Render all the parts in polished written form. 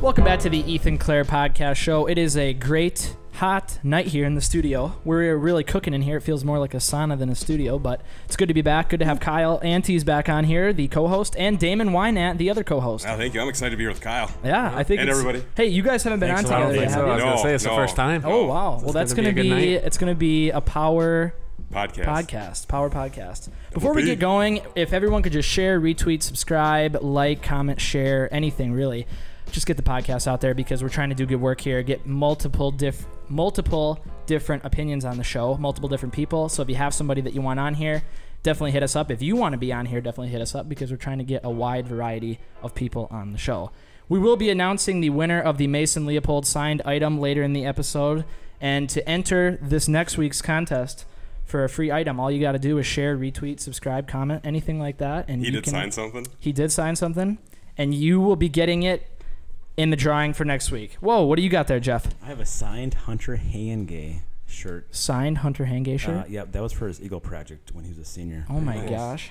Welcome back to the Ethan Clare Podcast Show. It is a great, hot night here in the studio. We're really cooking in here. It feels more like a sauna than a studio, but it's good to be back. Good to have Kyle Antes back on here, the co-host, and Damon Wynant, the other co-host. Oh, thank you. I'm excited to be here with Kyle. Yeah, I think and everybody. Hey, you guys haven't been Thanks on a lot. together yet, have you? I was going to say it's the first time. Oh, wow. Well, that's going to be it's going to be a power power podcast. Before we get going, if everyone could just share, retweet, subscribe, like, comment, share, anything really. Just get the podcast out there because we're trying to do good work here. Get multiple different opinions on the show, multiple different people. So if you have somebody that you want on here, definitely hit us up. If you want to be on here, definitely hit us up because we're trying to get a wide variety of people on the show. We will be announcing the winner of the Mason Leopold signed item later in the episode. And to enter this next week's contest for a free item, all you got to do is share, retweet, subscribe, comment, anything like that. And he did sign something? He did sign something. And you will be getting it in the drawing for next week. Whoa, what do you got there, Jeff? I have a signed Hunter Hangay shirt. Signed Hunter Hangay shirt? Yep, that was for his Eagle Project when he was a senior. Oh my gosh.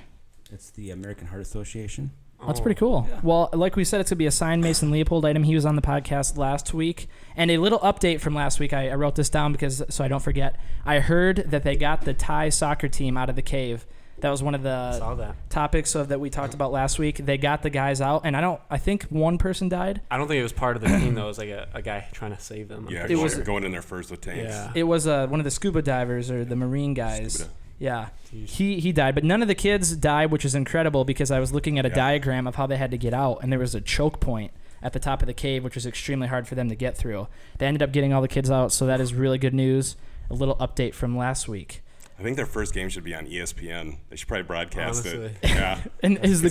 It's the American Heart Association. That's pretty cool. Yeah. Well, like we said, it's going to be a signed Mason Leopold item. He was on the podcast last week. And a little update from last week. I wrote this down so I don't forget. I heard that they got the Thai soccer team out of the cave. That was one of the topics that we talked about last week. They got the guys out, and I think one person died. I don't think it was part of the team, though. It was like a guy trying to save them. Yeah, it was going in there first with tanks. Yeah. It was one of the scuba divers or the marine guys. Scuba. Yeah, he died, but none of the kids died, which is incredible because I was looking at a diagram of how they had to get out, and there was a choke point at the top of the cave, which was extremely hard for them to get through. They ended up getting all the kids out, so that is really good news. A little update from last week. I think their first game should be on ESPN. They should probably broadcast Honestly. it. Yeah. And is the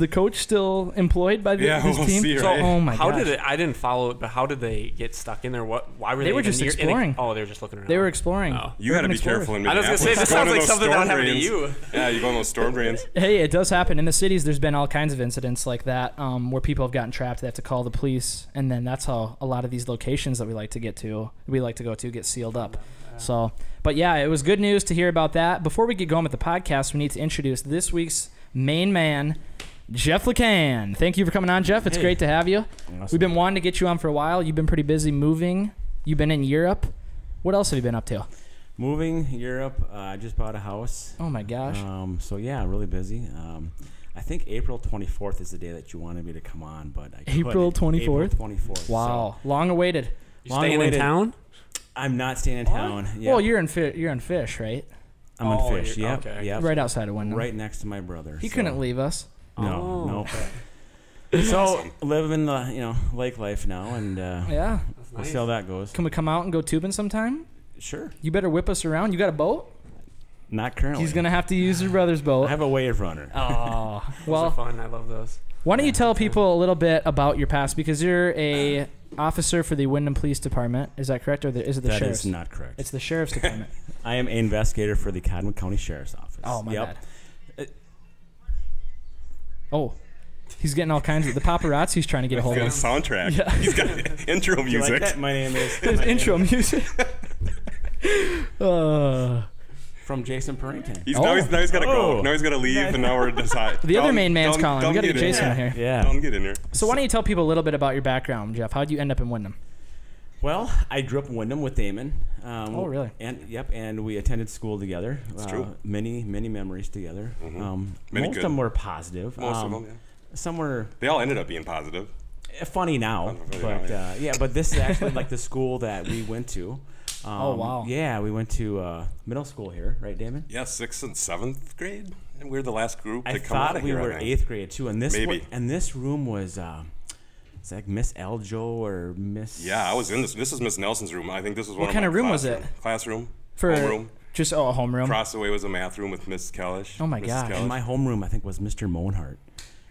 coach still employed by this team? See, right? Oh my How gosh. did it? I didn't follow it, but how did they get stuck in there? Why were they? They were just exploring. Oh, they were just looking around. They were exploring. Oh. You got to be careful in I was Minneapolis. gonna say this sounds like something that would happen to drains. you. Yeah, you go on those storm drains. Hey, it does happen in the cities. There's been all kinds of incidents like that where people have gotten trapped. They have to call the police, and then that's how a lot of these locations that we like to go to get sealed up. So, but yeah, it was good news to hear about that. Before we get going with the podcast, we need to introduce this week's main man, Jeff LeCan. Thank you for coming on, Jeff. It's great to have you. Awesome. We've been wanting to get you on for a while. You've been pretty busy moving. You've been in Europe. What else have you been up to? Moving, Europe. I just bought a house. Oh my gosh. So yeah, really busy. I think April 24th is the day that you wanted me to come on, but I April 24th? April 24th. Wow. Long awaited. You staying in town? I'm not staying in town. Yeah. Well, you're in Fish, right? I'm in Fish. Yep. Okay. Yep. Right outside of Wyndham. Right next to my brother. He couldn't leave us. No. So living the lake life now, and Yeah. we'll see how that goes. Can we come out and go tubing sometime? Sure. You better whip us around. You got a boat? Not currently. He's going to have to use your brother's I boat. have a wave runner. Oh. Those are Well, fun. I love those. why don't you tell people a little bit about your past? Because you're a officer for the Wyndham Police Department. Is that correct? Or is it the That sheriff's? is not correct. It's the sheriff's department. I am an investigator for the Cottonwood County Sheriff's Office. Oh, my Yep. bad. Oh. He's getting all kinds of... The paparazzi's trying to get a hold He's of got a him. soundtrack. Yeah. He's got intro Do you like music. that? My name is... His intro music. From Jason Parrington. Now he's got to go. Oh. Now he's got to leave, and now we're deciding. The other main man's calling. We got to get Jason in here. Yeah. Don't get in here. So why don't you tell people a little bit about your background, Jeff? How'd you end up in Wyndham? Well, I grew up in Wyndham with Damon. Oh, really? And we attended school together. That's true. Many memories together. Many Most good. of them were positive. Most of them, yeah. Some were They all ended up being positive. funny now, but this is actually like the school that we went to. Oh, wow. Yeah, we went to middle school here, right, Damon? Yeah, 6th and 7th grade. And we were the last group to I come out thought of we here. were 8th grade too, and this Maybe. this room was it's like Miss Eljo or Miss. Yeah, I was in this. This is Miss Nelson's room. I think this was one What of kind my of room was it? Classroom. For homeroom. Just a homeroom. Across the way was a math room with Miss Kellish. Oh, my Mrs. gosh. Kellish. And my homeroom, I think, was Mr. Monhart.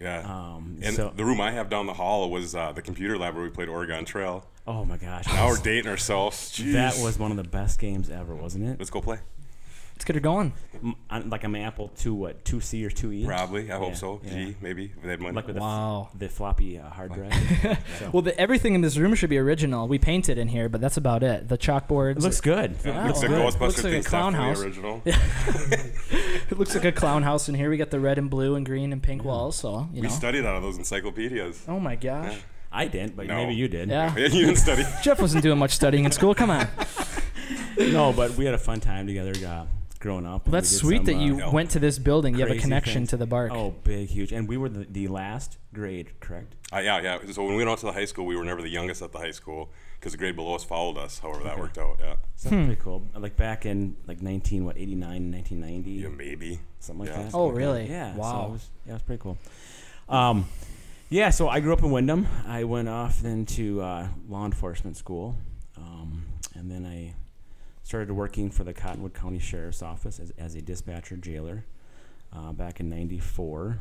Yeah. And so- the room I have down the hall was the computer lab where we played Oregon Trail. Oh my gosh! Now we're dating ourselves. Jeez. That was one of the best games ever, wasn't it? Let's go play. Let's get her going. Like an Apple 2C or 2E. Probably. I hope Yeah, so. yeah. G, maybe. If they had money. Like with Wow. the floppy hard drive. So. Well, everything in this room should be original. We painted in here, but that's about it. The chalkboards. It looks good. Yeah, looks like good. Ghostbusters Looks like a thing, clown definitely house. original. It looks like a clown house in here. We got the red and blue and green and pink walls. So We studied out of those encyclopedias. Oh my gosh. Yeah. I didn't, but No. maybe you did. Yeah. You didn't study. Jeff wasn't doing much studying in school. Come on. No, but we had a fun time together growing up. Well, that's sweet that you went to this building. You have a crazy connection things. to the Bark. Oh, big, huge. And we were the last grade, correct? Yeah. So when we went out to the high school, we were never the youngest at the high school because the grade below us followed us. However, that worked out. Yeah. So that's pretty cool. Like back in like 89, 1990. Yeah, maybe. Something like Yeah. that. Oh, Something like really? that. Yeah. Wow. So it was pretty cool. Yeah, so I grew up in Windham. I went off then to law enforcement school. And then I started working for the Cottonwood County Sheriff's Office as a dispatcher jailer back in 94.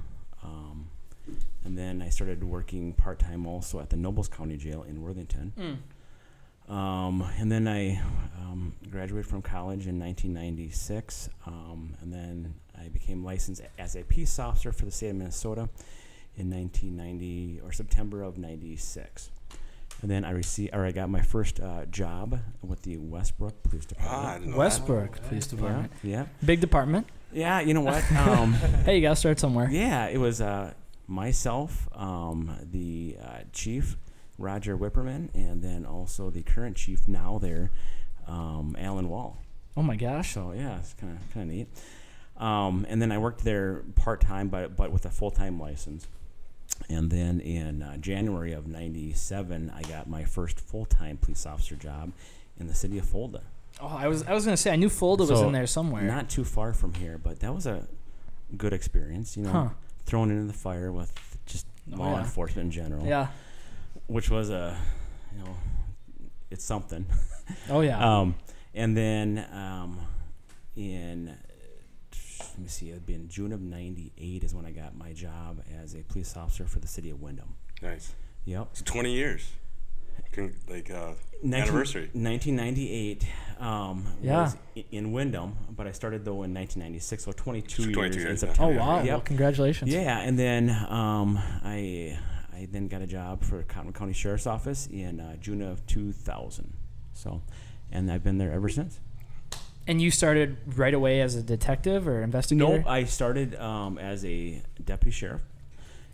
And then I started working part-time also at the Nobles County Jail in Worthington. And then I graduated from college in 1996. And then I became licensed as a peace officer for the state of Minnesota in 1990 or September of 96. And then I got my first job with the Westbrook Police Department. Westbrook Police Department. Yeah. Big department. Yeah, you know what? Hey, you got to start somewhere. Yeah, it was myself, the chief, Roger Whipperman, and then also the current chief now there, Alan Wall. Oh my gosh. So yeah, it's kind of neat. And then I worked there part-time, but with a full-time license. And then in January of 97, I got my first full-time police officer job in the city of Fulda. Oh, I was going to say, I knew Fulda was in there somewhere. Not too far from here, but that was a good experience, thrown into the fire with just law enforcement in general. Yeah. Which was it's something. Oh, yeah. And then let me see, it'd be in June of 98 is when I got my job as a police officer for the city of Windham. Nice. Yep. It's 20 years. Anniversary. 1998 was in Windham, but I started though in 1996, so 22 years in September. Oh, wow. Yep. Well, congratulations. Yeah, and then I then got a job for Cottonwood County Sheriff's Office in June of 2000. So, and I've been there ever since. And you started right away as a detective or investigator? No, I started as a deputy sheriff,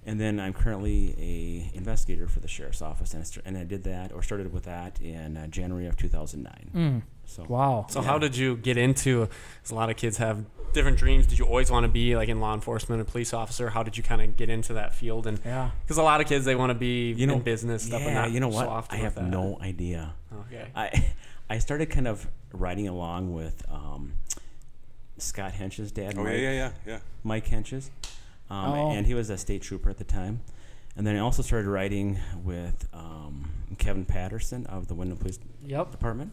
and then I'm currently a investigator for the sheriff's office, and I did that or started with that in January of 2009. So wow. So how did you get into? Because a lot of kids have different dreams. Did you always want to be like in law enforcement, a police officer? How did you kind of get into that field? And because a lot of kids they want to be in business stuff. Yeah, and you know so what? often I have with that. no idea. Okay. I started kind of riding along with Scott Hench's dad. Oh, Mike, yeah. Mike Hench's. And he was a state trooper at the time. And then I also started riding with Kevin Patterson of the Windham Police Department.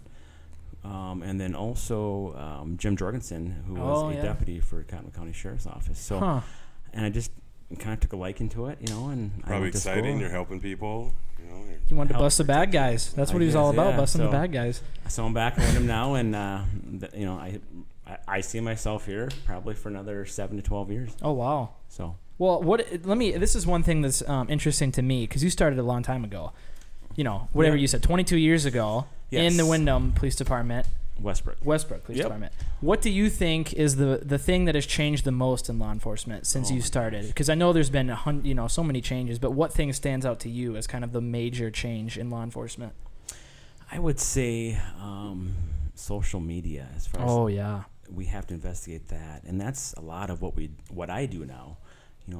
And then also Jim Jorgensen, who was a deputy for Cottonwood County Sheriff's Office. So, and I just kind of took a liking to it, and probably I went to exciting. school. You're helping people. You wanted to bust the bad guys. That's what he was all about, busting the bad guys. So I'm back in Windham now, and I see myself here probably for another 7 to 12 years. Oh wow! So well, this is one thing that's interesting to me because you started a long time ago. Whatever you said, 22 years ago in the Windham Police Department. Westbrook Police Department. What do you think is the thing that has changed the most in law enforcement since you started? Because I know there's been so many changes, but what thing stands out to you as kind of the major change in law enforcement? I would say social media. As far as we have to investigate that, and that's a lot of what I do now.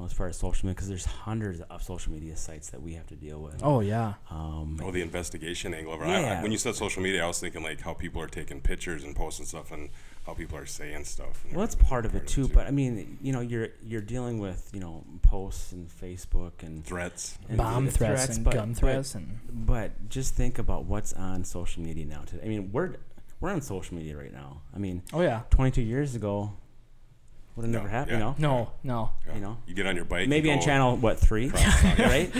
As far as social media, because there's hundreds of social media sites that we have to deal with. Oh, yeah. The investigation angle of it. Yeah. When you said social media, I was thinking like how people are taking pictures and posting stuff and how people are saying stuff. Well, that's part of it too. But I mean, you're dealing with posts and Facebook and threats, and bomb threats and gun threats, but just think about what's on social media now. Today, I mean, we're on social media right now. I mean, 22 years ago. Would have never happened, No. Yeah. You get on your bike. Maybe on channel 3, right?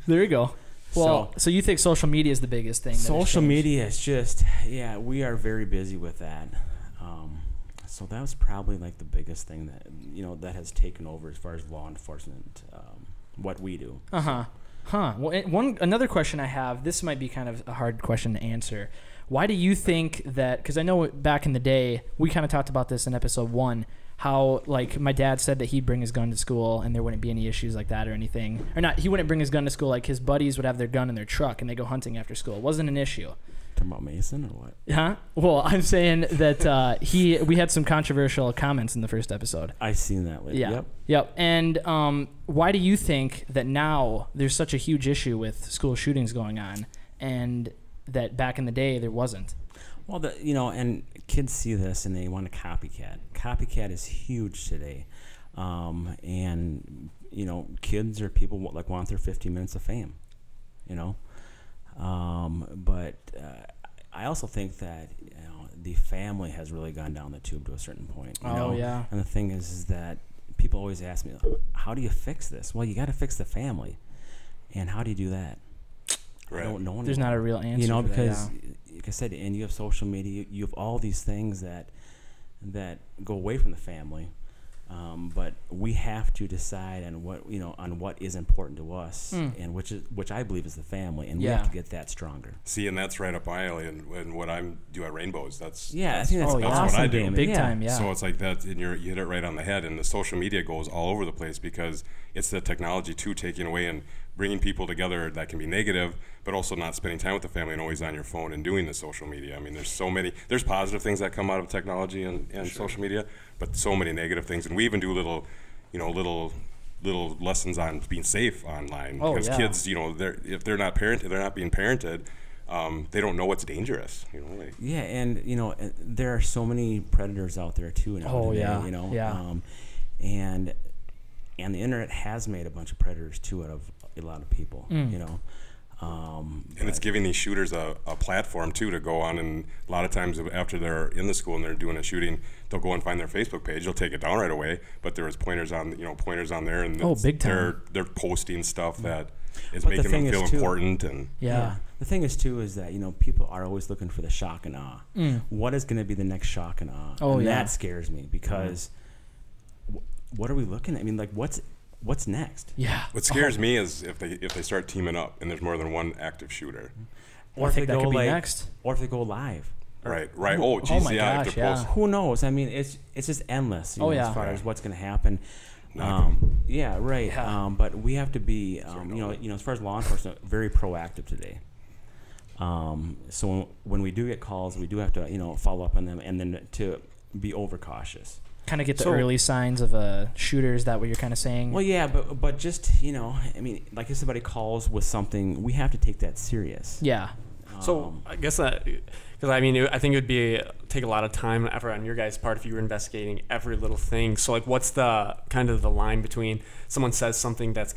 There you go. Well, so you think social media is the biggest thing? Social media is just we are very busy with that. So that was probably like the biggest thing that that has taken over as far as law enforcement, what we do. Well, another question I have. This might be kind of a hard question to answer. Why do you think that? Because I know back in the day we kind of talked about this in episode 1. how like my dad said that he'd bring his gun to school and there wouldn't be any issues like that or anything. Or not, he wouldn't bring his gun to school. Like his buddies would have their gun in their truck and they go hunting after school. It wasn't an issue. Talking about Mason or what? Huh? Well, I'm saying that we had some controversial comments in the first episode. I've seen that lately. Yeah. Yep. And why do you think that now there's such a huge issue with school shootings going on, and that back in the day there wasn't? Well, and kids see this and they want to copycat. Copycat is huge today, and kids or people want their 15 minutes of fame, But I also think that the family has really gone down the tube to a certain point. Yeah. And the thing is that people always ask me, how do you fix this? Well, you got to fix the family, and how do you do that? Right. I don't know. There's not a real answer. Because like I said, and you have social media, you have all these things that go away from the family. But we have to decide on what is important to us, and which I believe is the family, and we have to get that stronger. See, and that's right up my alley, and what I do at Rainbows. I think that's awesome, what I do. Big time, yeah. So it's like that, and you hit it right on the head. And the social media goes all over the place because it's the technology too taking away and bringing people together that can be negative, but also not spending time with the family and always on your phone and doing the social media. I mean, there's positive things that come out of technology and social media, but so many negative things. And we even do little lessons on being safe online, because kids, if they're not being parented, they don't know what's dangerous. And there are so many predators out there too now. And the internet has made a bunch of predators too out of a lot of people. And it's giving these shooters a platform too to go on, and a lot of times after they're in the school and they're doing a shooting, they'll go and find their Facebook page. They'll take it down right away, but there was pointers on there, and big time. They're posting stuff that is making them feel important. And the thing is too is that people are always looking for the shock and awe. What is going to be the next shock and awe? That scares me, because what are we looking at? I mean, like what's next? Yeah. What scares me is if they start teaming up and there's more than one active shooter. Or if they go next. Or if they go live. Right. Oh, geez, my gosh, who knows? I mean, it's just endless. As far as what's going to happen. But we have to be, as far as law enforcement, very proactive today. So when we do get calls, we do have to, follow up on them, and then to be overcautious. Kind of get the early signs of shooter. Is that what you're kind of saying? Well, yeah, but just I mean, like if somebody calls with something, we have to take that serious. Yeah. So I guess that, because I think it would take a lot of time and effort on your guys' part if you were investigating every little thing. So like, what's the kind of the line between someone says something that's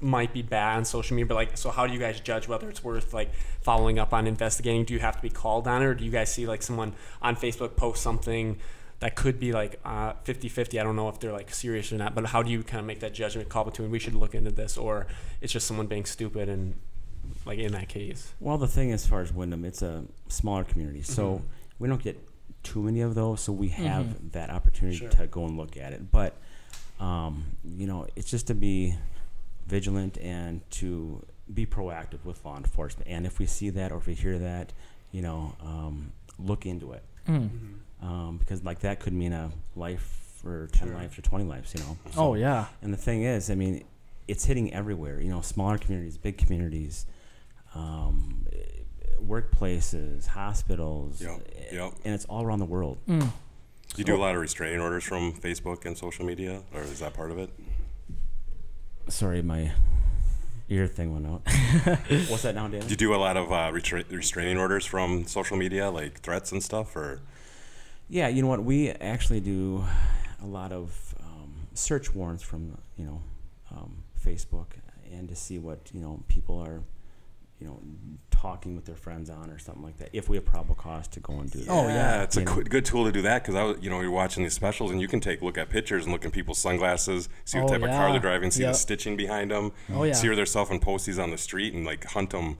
might be bad on social media, but so how do you guys judge whether it's worth following up on investigating? Do you have to be called on it, or do you guys see someone on Facebook post something that could be 50-50? I don't know if they're serious or not, but how do you kind of make that judgment call between we should look into this, or it's just someone being stupid and in that case? Well, the thing as far as Windham, it's a smaller community, so we don't get too many of those, so we have that opportunity to go and look at it. But it's just to be vigilant and to be proactive with law enforcement. And if we see that or if we hear that, look into it. Because that could mean a life or 10 lives or 20 lives, So, and the thing is, I mean, it's hitting everywhere, smaller communities, big communities, workplaces, hospitals, and it's all around the world. Do you do a lot of restraining orders from Facebook and social media, or is that part of it? Sorry, my ear thing went out. What's that now, Dan? Do you do a lot of restraining orders from social media, like threats and stuff, or? Yeah, you know what? We actually do a lot of search warrants from Facebook, and to see what people are talking with their friends on or something like that, if we have probable cause to go and do that. Oh yeah, it's a good tool to do that, because you're watching these specials and you can look at pictures and look at people's sunglasses, see what type of car they're driving, see the stitching behind them, see where they're selling posties on the street, and hunt them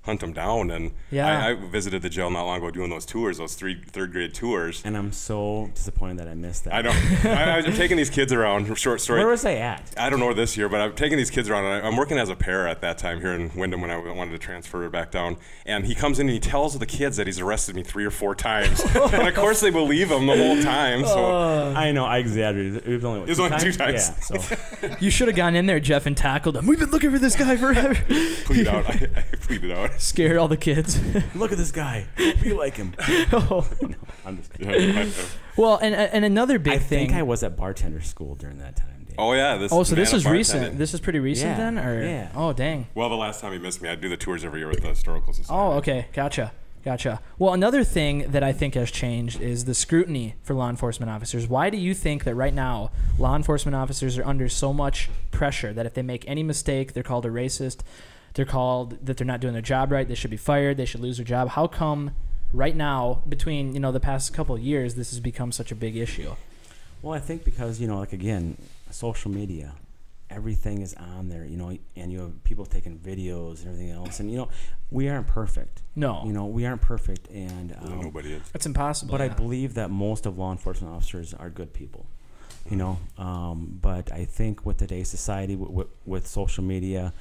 hunt them down. And I visited the jail not long ago doing those tours, those third grade tours. And I'm so disappointed that I missed that. I know. I'm taking these kids around. Short story. Where was I at? I don't know this year, but I'm taking these kids around. And I'm working as a para at that time here in Windham when I wanted to transfer back down. And he comes in and he tells the kids that he's arrested me 3 or 4 times. And of course they believe him the whole time. So I know, I exaggerated. It was only 2 times. 2 times. Yeah, so. You should have gone in there, Jeff, and tackled him. We've been looking for this guy forever. Plead out. I pleaded out. Scared all the kids. Look at this guy. Be like him. No, I'm just kidding. Well, and another big thing. I think I was at bartender school during that time. Dave. Oh yeah. So this is recent. This is pretty recent then, or yeah. Oh dang. Well, the last time he missed me, I do the tours every year with the Historical Society. Oh, okay, gotcha. Well, another thing that I think has changed is the scrutiny for law enforcement officers. Why do you think that right now law enforcement officers are under so much pressure that if they make any mistake, they're called a racist, they're called that they're not doing their job right, they should be fired, they should lose their job? How come right now, between the past couple of years, this has become such a big issue? Well, I think because like again, social media, everything is on there, and you have people taking videos and everything else, and we aren't perfect. No, we aren't perfect, and nobody is. It's impossible. But I believe that most of law enforcement officers are good people. But I think with today's society, with social media,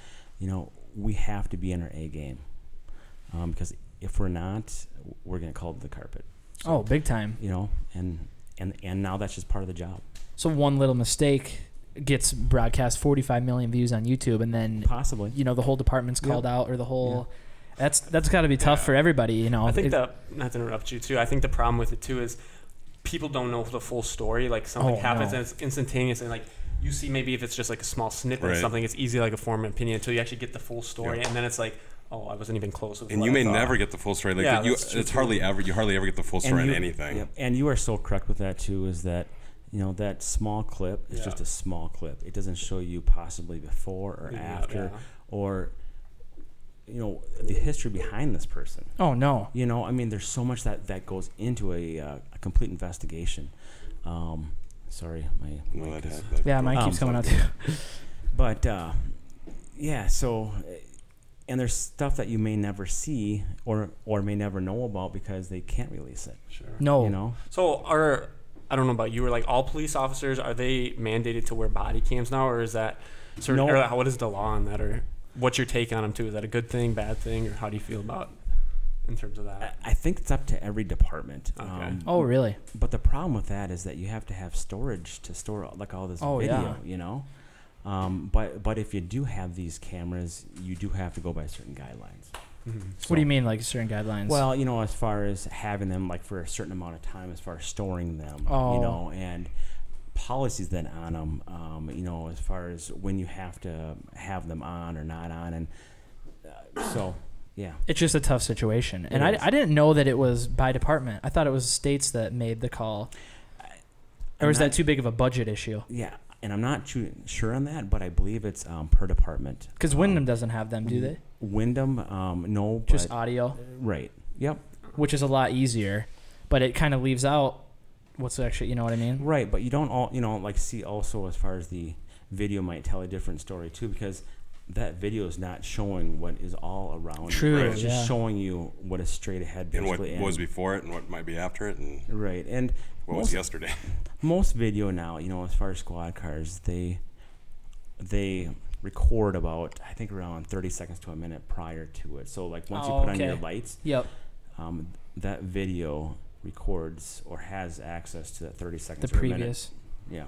we have to be in our A game, because if we're not, we're gonna call it the carpet. So, big time. And now that's just part of the job. So one little mistake gets broadcast 45 million views on YouTube, and then possibly the whole department's called out, or the whole that's got to be tough for everybody. I think not to interrupt you too, I think the problem with it too is people don't know the full story. Like something happens and it's instantaneous, and like you see maybe if it's just like a small snippet of something, it's easy like a form of opinion until you actually get the full story, and then it's like, oh, I wasn't even close with. And you may never get the full story. Like you hardly ever get the full story on anything. Yeah. And you are so correct with that too. Is that that small clip is just a small clip. It doesn't show you possibly before or after, or the history behind this person. Oh no. I mean, there's so much that goes into a complete investigation. Sorry, mine keeps coming out too. But so. And there's stuff that you may never see or may never know about because they can't release it. Sure. No. So I don't know about you, or like all police officers, are they mandated to wear body cams now, or is that or what is the law on that, or what's your take on them too? Is that a good thing, bad thing, or how do you feel about in terms of that? I think it's up to every department. Okay. Oh, really? But the problem with that is that you have to have storage to store like all this video. But if you do have these cameras, you do have to go by certain guidelines. Mm-hmm. So, what do you mean, like certain guidelines? Well, as far as having them like for a certain amount of time, as far as storing them, and policies then on them, as far as when you have to have them on or not on, and yeah. It's just a tough situation, and I didn't know that it was by department. I thought it was states that made the call, or is that too big of a budget issue? Yeah. And I'm not sure on that, but I believe it's per department. Because Windham doesn't have them, do they? Windham, no. Just audio? Right. Yep. Which is a lot easier, but it kind of leaves out what's actually, you know what I mean? Right, but you don't see also as far as the video might tell a different story too, because that video is not showing what is all around. True. You. Right? It's just showing you what is straight ahead. And what was before it and what might be after it. And right. And what was yesterday. Most video now, as far as squad cars, they record about, I think, around 30 seconds to a minute prior to it. So like once you put on your lights, that video records or has access to that 30 seconds the previous.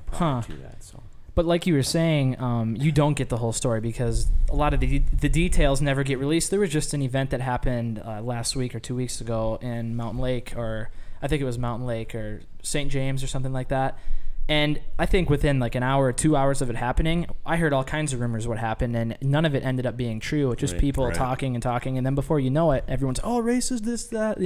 Prior to that. So. But like you were saying, you don't get the whole story because a lot of the details never get released. There was just an event that happened last week or 2 weeks ago in Mountain Lake, or I think it was Mountain Lake or St. James or something like that. And I think within like an hour or 2 hours of it happening, I heard all kinds of rumors what happened, and none of it ended up being true. It's just people talking and talking, and then before you know it, everyone's, racist, this, that,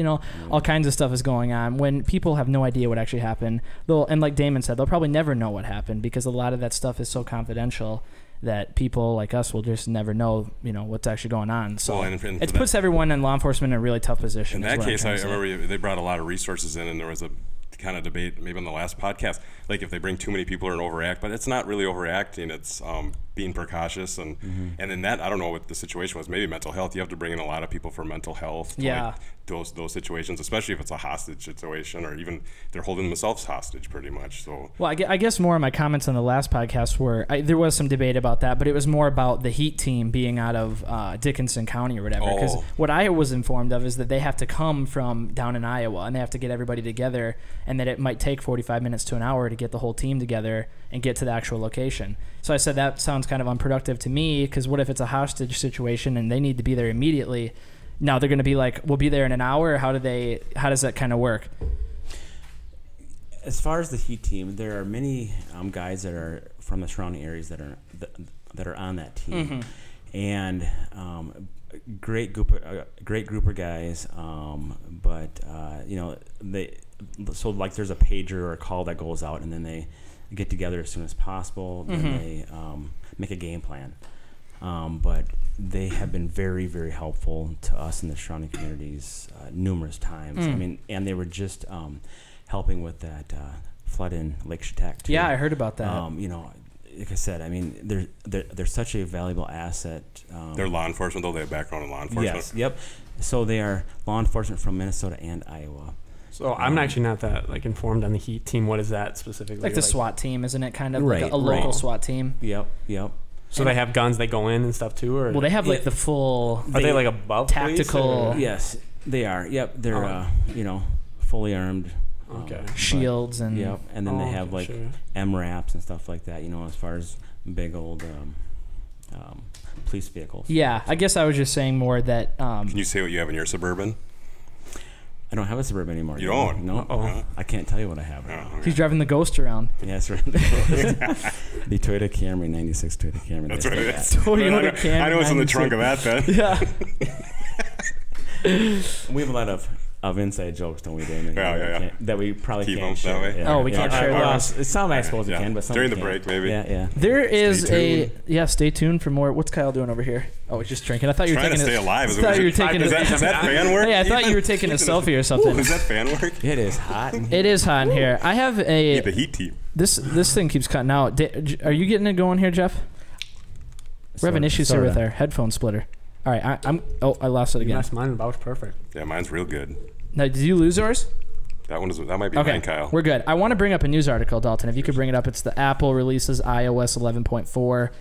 all kinds of stuff is going on. When people have no idea what actually happened, and like Damon said, they'll probably never know what happened because a lot of that stuff is so confidential that people like us will just never know, what's actually going on. So it puts everyone in law enforcement in a really tough position. In that case, I remember they brought a lot of resources in, and there was a kind of debate maybe on the last podcast, like if they bring too many people or an overact, but it's not really overacting. It's being precautious, and in that, I don't know what the situation was. Maybe mental health. You have to bring in a lot of people for mental health. Like those situations, especially if it's a hostage situation, or even they're holding themselves hostage, pretty much. So. Well, I guess more of my comments on the last podcast were there was some debate about that, but it was more about the Heat team being out of Dickinson County or whatever. Because what I was informed of is that they have to come from down in Iowa, and they have to get everybody together, and that it might take 45 minutes to an hour to get the whole team together and get to the actual location. So I said that sounds kind of unproductive to me, because what if it's a hostage situation and they need to be there immediately? Now they're going to be like, we'll be there in an hour. How does that kind of work? As far as the Heat team, there are many guys that are from the surrounding areas that are on that team, and great group of guys. But so like there's a pager or a call that goes out, and then they get together as soon as possible. Then they make a game plan. But they have been very, very helpful to us in the surrounding communities numerous times. I mean, and they were just helping with that flood in Lake Chetek too. Yeah, I heard about that. Like I said, I mean, they're such a valuable asset. They're law enforcement, though. They have background in law enforcement. Yes, yep. So they are law enforcement from Minnesota and Iowa. So I'm actually not that informed on the Heat team. What is that specifically? Like the SWAT team, isn't it? Kind of like a local SWAT team. Yep. So they have guns, they go in and stuff too, or they have the full. Are they like above tactical? Police, yes, they are. Yep, they're fully armed. Shields and and then they have MRAPs and stuff like that. As far as big old police vehicles. Yeah, I guess I was just saying more that. Can you say what you have in your Suburban? I don't have a Suburban anymore. You don't? No. I can't tell you what I have. Okay. He's driving the Ghost around. Yes, right. The Toyota Camry, 96 Toyota Camry. That's right. Toyota Camry. I know it's in the trunk of that then. Yeah. We have a lot of inside jokes, don't we, Damon? Yeah. That we probably keep can't them share. that way. Yeah. We can't share those. Some I suppose we can, but some during the can't. break maybe. Yeah. There is stay tuned for more. What's Kyle doing over here? Oh, he's just drinking. I thought you were trying taking to stay alive. Is that fan work? Hey, I thought you were taking a selfie or something. Is that fan work? It is hot. It is hot in here. I have the Heat team. This thing keeps cutting out. Are you getting it going here, Jeff? We're having issues here with our headphone splitter. All right, I lost it again. Yes, mine was perfect. Yeah, mine's real good. Now, did you lose yours? That might be mine, Kyle. We're good. I want to bring up a news article, Dalton. If you could bring it up, it's the Apple releases iOS 11.4. I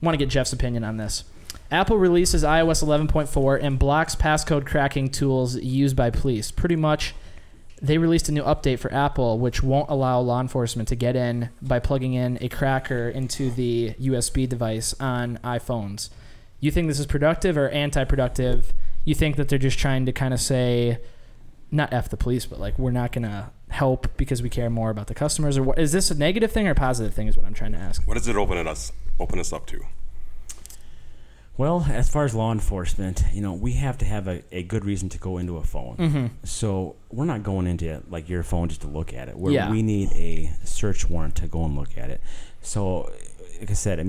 want to get Jeff's opinion on this. Apple releases iOS 11.4 and blocks passcode cracking tools used by police. Pretty much, they released a new update for Apple, which won't allow law enforcement to get in by plugging in a cracker into the USB device on iPhones. You think this is productive or anti-productive? You think that they're just trying to kind of say, not F the police, but we're not going to help because we care more about the customers? Or what, is this a negative thing or a positive thing is what I'm trying to ask. What does it open us up to? Well, as far as law enforcement, we have to have a good reason to go into a phone. So we're not going into your phone just to look at it. We need a search warrant to go and look at it. So, like I said,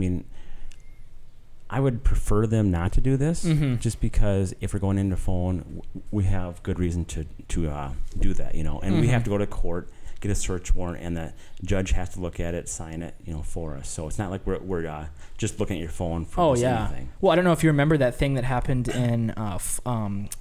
I would prefer them not to do this, just because if we're going into a phone, we have good reason to do that, and we have to go to court, get a search warrant, and the judge has to look at it, sign it, for us. So it's not like we're just looking at your phone for anything. Well, I don't know if you remember that thing that happened in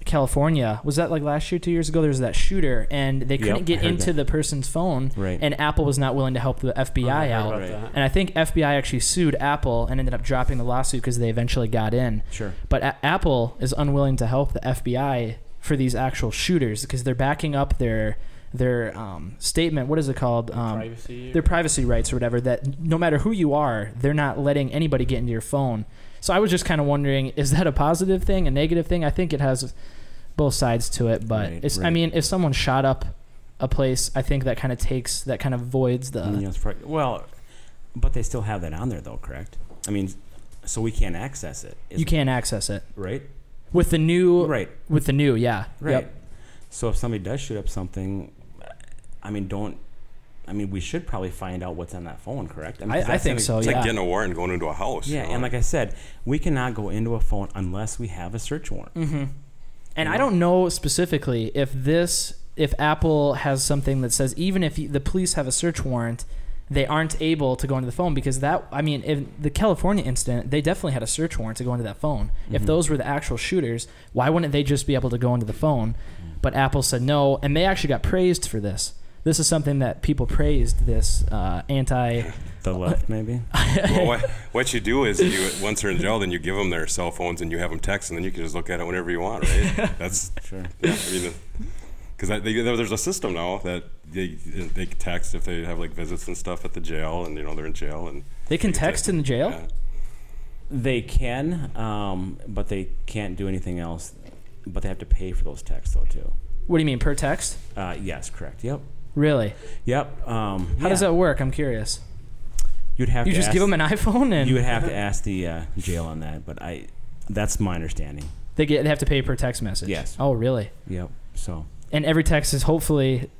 California. Was that last year, 2 years ago? There was that shooter, and they couldn't get into the person's phone, and Apple was not willing to help the FBI out. And I think FBI actually sued Apple and ended up dropping the lawsuit because they eventually got in. Sure. But Apple is unwilling to help the FBI for these actual shooters because they're backing up their statement. What is it called? Their privacy rights or whatever, that no matter who you are, they're not letting anybody get into your phone. So I was just kind of wondering, is that a positive thing, a negative thing? I think it has both sides to it, but if someone shot up a place, I think that kind of voids the... Well, but they still have that on there though, correct? So we can't access it. You can't access it. Right? With the new... Right. With the new, yeah. Right. Yep. So if somebody does shoot up something, we should probably find out what's on that phone, correct? I think so, It's like getting a warrant and going into a house. Yeah, and like I said, we cannot go into a phone unless we have a search warrant. And I don't know specifically if Apple has something that says even if the police have a search warrant, they aren't able to go into the phone because in the California incident, they definitely had a search warrant to go into that phone. Mm-hmm. If those were the actual shooters, why wouldn't they just be able to go into the phone? But Apple said no, and they actually got praised for this. This is something that people praised, this the left, maybe. Well, what you do is once they're in jail, then you give them their cell phones and you have them text, and then you can just look at it whenever you want, right? That's sure. Yeah, I mean, because there's a system now that they text if they have like visits and stuff at the jail, and they're in jail, and they can text in the jail. Yeah. They can, but they can't do anything else. But they have to pay for those texts though too. What do you mean, per text? Yes, correct. Yep. Really? Yep. How does that work? I'm curious. You'd have you to just give them an iPhone, and you would have to ask the jail on that. But that's my understanding. They have to pay per text message. Yes. Oh, really? Yep. So. And every text is hopefully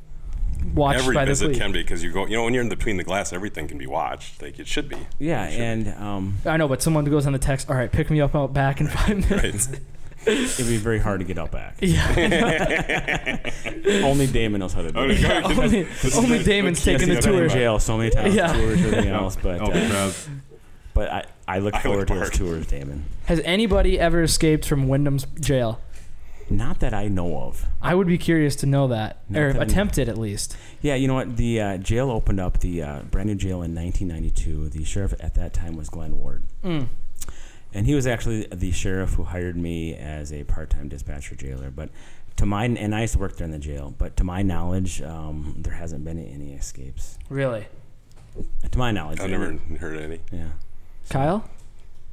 watched by the police. Every visit can be, because you go, when you're in between the glass, everything can be watched. Like it should be. Yeah, and I know, but someone goes on the text. All right, pick me up out back in 5 minutes. Right. It'd be very hard to get out back. Yeah. Only Damon knows how to do it. Yeah, only Damon's taking the tour. In jail so many times. Yeah. Tours, everything else, but I look forward to those tours, Damon. Has anybody ever escaped from Wyndham's jail? Not that I know of. I would be curious to know that, or attempted at least. Yeah, you know what? The jail opened up, the brand new jail in 1992. The sheriff at that time was Glenn Ward. And he was actually the sheriff who hired me as a part-time dispatcher jailer. But and I used to work there in the jail. But to my knowledge, there hasn't been any escapes. Really? To my knowledge, I've never heard any. Yeah. Kyle,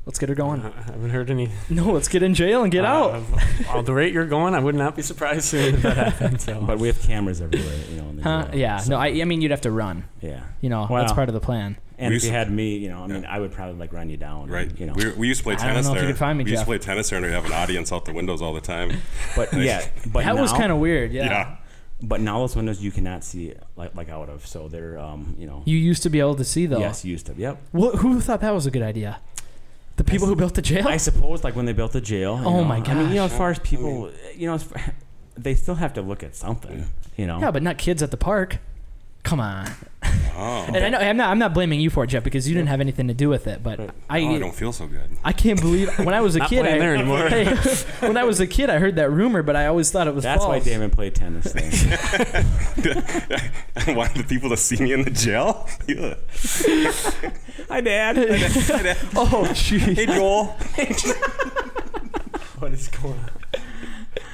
let's get her going. I haven't heard any. No, let's get in jail and get out. At the rate you're going, I would not be surprised soon if that happened. So. But we have cameras everywhere, in the jail. Yeah. So. No, I mean you'd have to run. Yeah. That's part of the plan. And if you had me, I would probably run you down. Right. We used to play tennis there. I don't know if you could find me, We Jeff. used to play tennis there, and we'd have an audience out the windows all the time. But but that was kind of weird. Yeah. But now those windows you cannot see like out of, so they're You used to be able to see though. Yes, you used to. Yep. Who thought that was a good idea? The people who built the jail? I suppose, when they built the jail. Oh my gosh. I mean, as far as people, they still have to look at something. Yeah, but not kids at the park. Come on. Oh. And I know I'm not blaming you for it, Jeff, because you didn't have anything to do with it. But I don't feel so good. I can't believe when I was a kid. There anymore. When I was a kid, I heard that rumor, but I always thought it was That's false. why Damon played tennis. I wanted the people to see me in the jail. Yeah. Hi, Dad. Oh, gee. Hey, Joel. What is going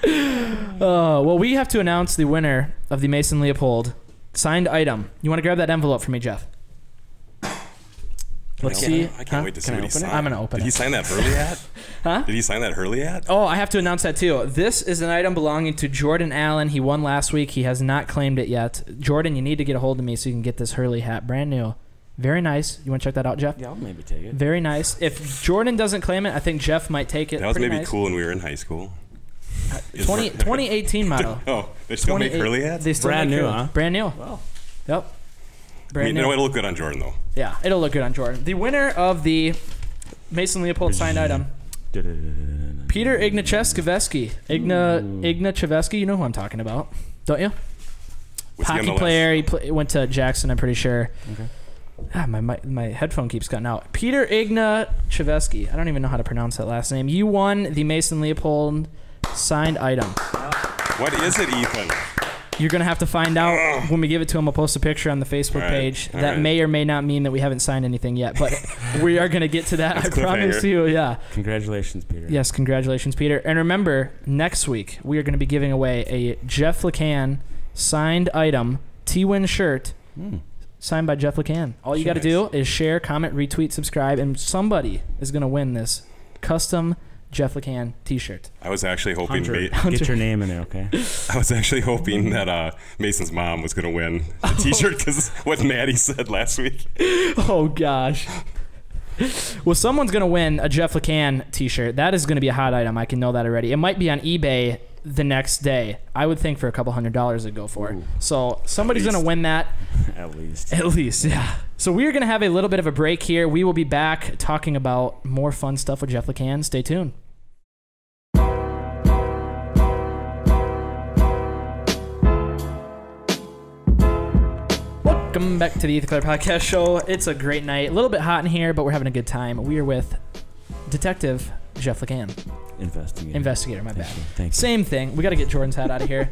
on? Well, we have to announce the winner of the Mason Leopold signed item. You want to grab that envelope for me, Jeff? Let's see. I can't wait to see what he signed. I'm going to open it. Did he sign that Hurley hat? Huh? Did he sign that Hurley hat? Oh, I have to announce that too. This is an item belonging to Jordan Allen. He won last week. He has not claimed it yet. Jordan, you need to get a hold of me so you can get this Hurley hat. Brand new. Very nice. You want to check that out, Jeff? Yeah, I'll maybe take it. Very nice. If Jordan doesn't claim it, I think Jeff might take it. That was Pretty maybe nice. cool when we were in high school. 2018 model. Oh, they still make Hurley hats? They still Brand make new, Hurley. huh? Brand new. Wow. Yep. Brand new. It'll look good on Jordan, though. Yeah, it'll look good on Jordan. The winner of the Mason Leopold signed item, Peter Ignachevsky. Ignachevsky, you know who I'm talking about, don't you? Hockey player. He went to Jackson, I'm pretty sure. Okay. My headphone keeps cutting out. Peter Ignachevsky. I don't even know how to pronounce that last name. You won the Mason Leopold signed item. What is it, Ethan? You're going to have to find out when we give it to him. I'll post a picture on the Facebook page. That may or may not mean that we haven't signed anything yet, but we are going to get to that. I promise you. Yeah. Congratulations, Peter. Yes, congratulations, Peter. And remember, next week, we are going to be giving away a Jeff LeCan signed item, T-Win shirt, signed by Jeff LeCan. All you got to do is share, comment, retweet, subscribe, and somebody is going to win this custom Jeff LeCan T-shirt. I was actually hoping get your name in there, okay? I was actually hoping that Mason's mom was going to win the T-shirt because what Maddie said last week. Oh gosh. Well, someone's going to win a Jeff LeCan T-shirt. That is going to be a hot item. I can know that already. It might be on eBay the next day. I would think for a couple $100 to go for. Ooh. So somebody's going to win that. At least, yeah. So we are going to have a little bit of a break here. We will be back talking about more fun stuff with Jeff LeCan. Stay tuned. Welcome back to the Ethan Clare Podcast Show. It's a great night. A little bit hot in here, but we're having a good time. We are with Detective Jeff LeCann. Investigator, my bad. Thank you. Same thing. We got to get Jordan's hat out of here.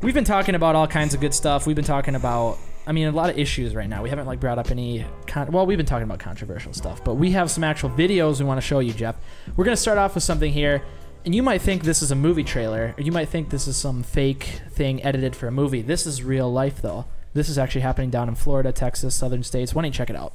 We've been talking about all kinds of good stuff. We've been talking about, a lot of issues right now. We haven't brought up any, we've been talking about controversial stuff, but we have some actual videos we want to show you, Jeff. We're going to start off with something here, and you might think this is a movie trailer, or you might think this is some fake thing edited for a movie. This is real life, though. This is actually happening down in Florida, Texas, southern states. Why don't you check it out?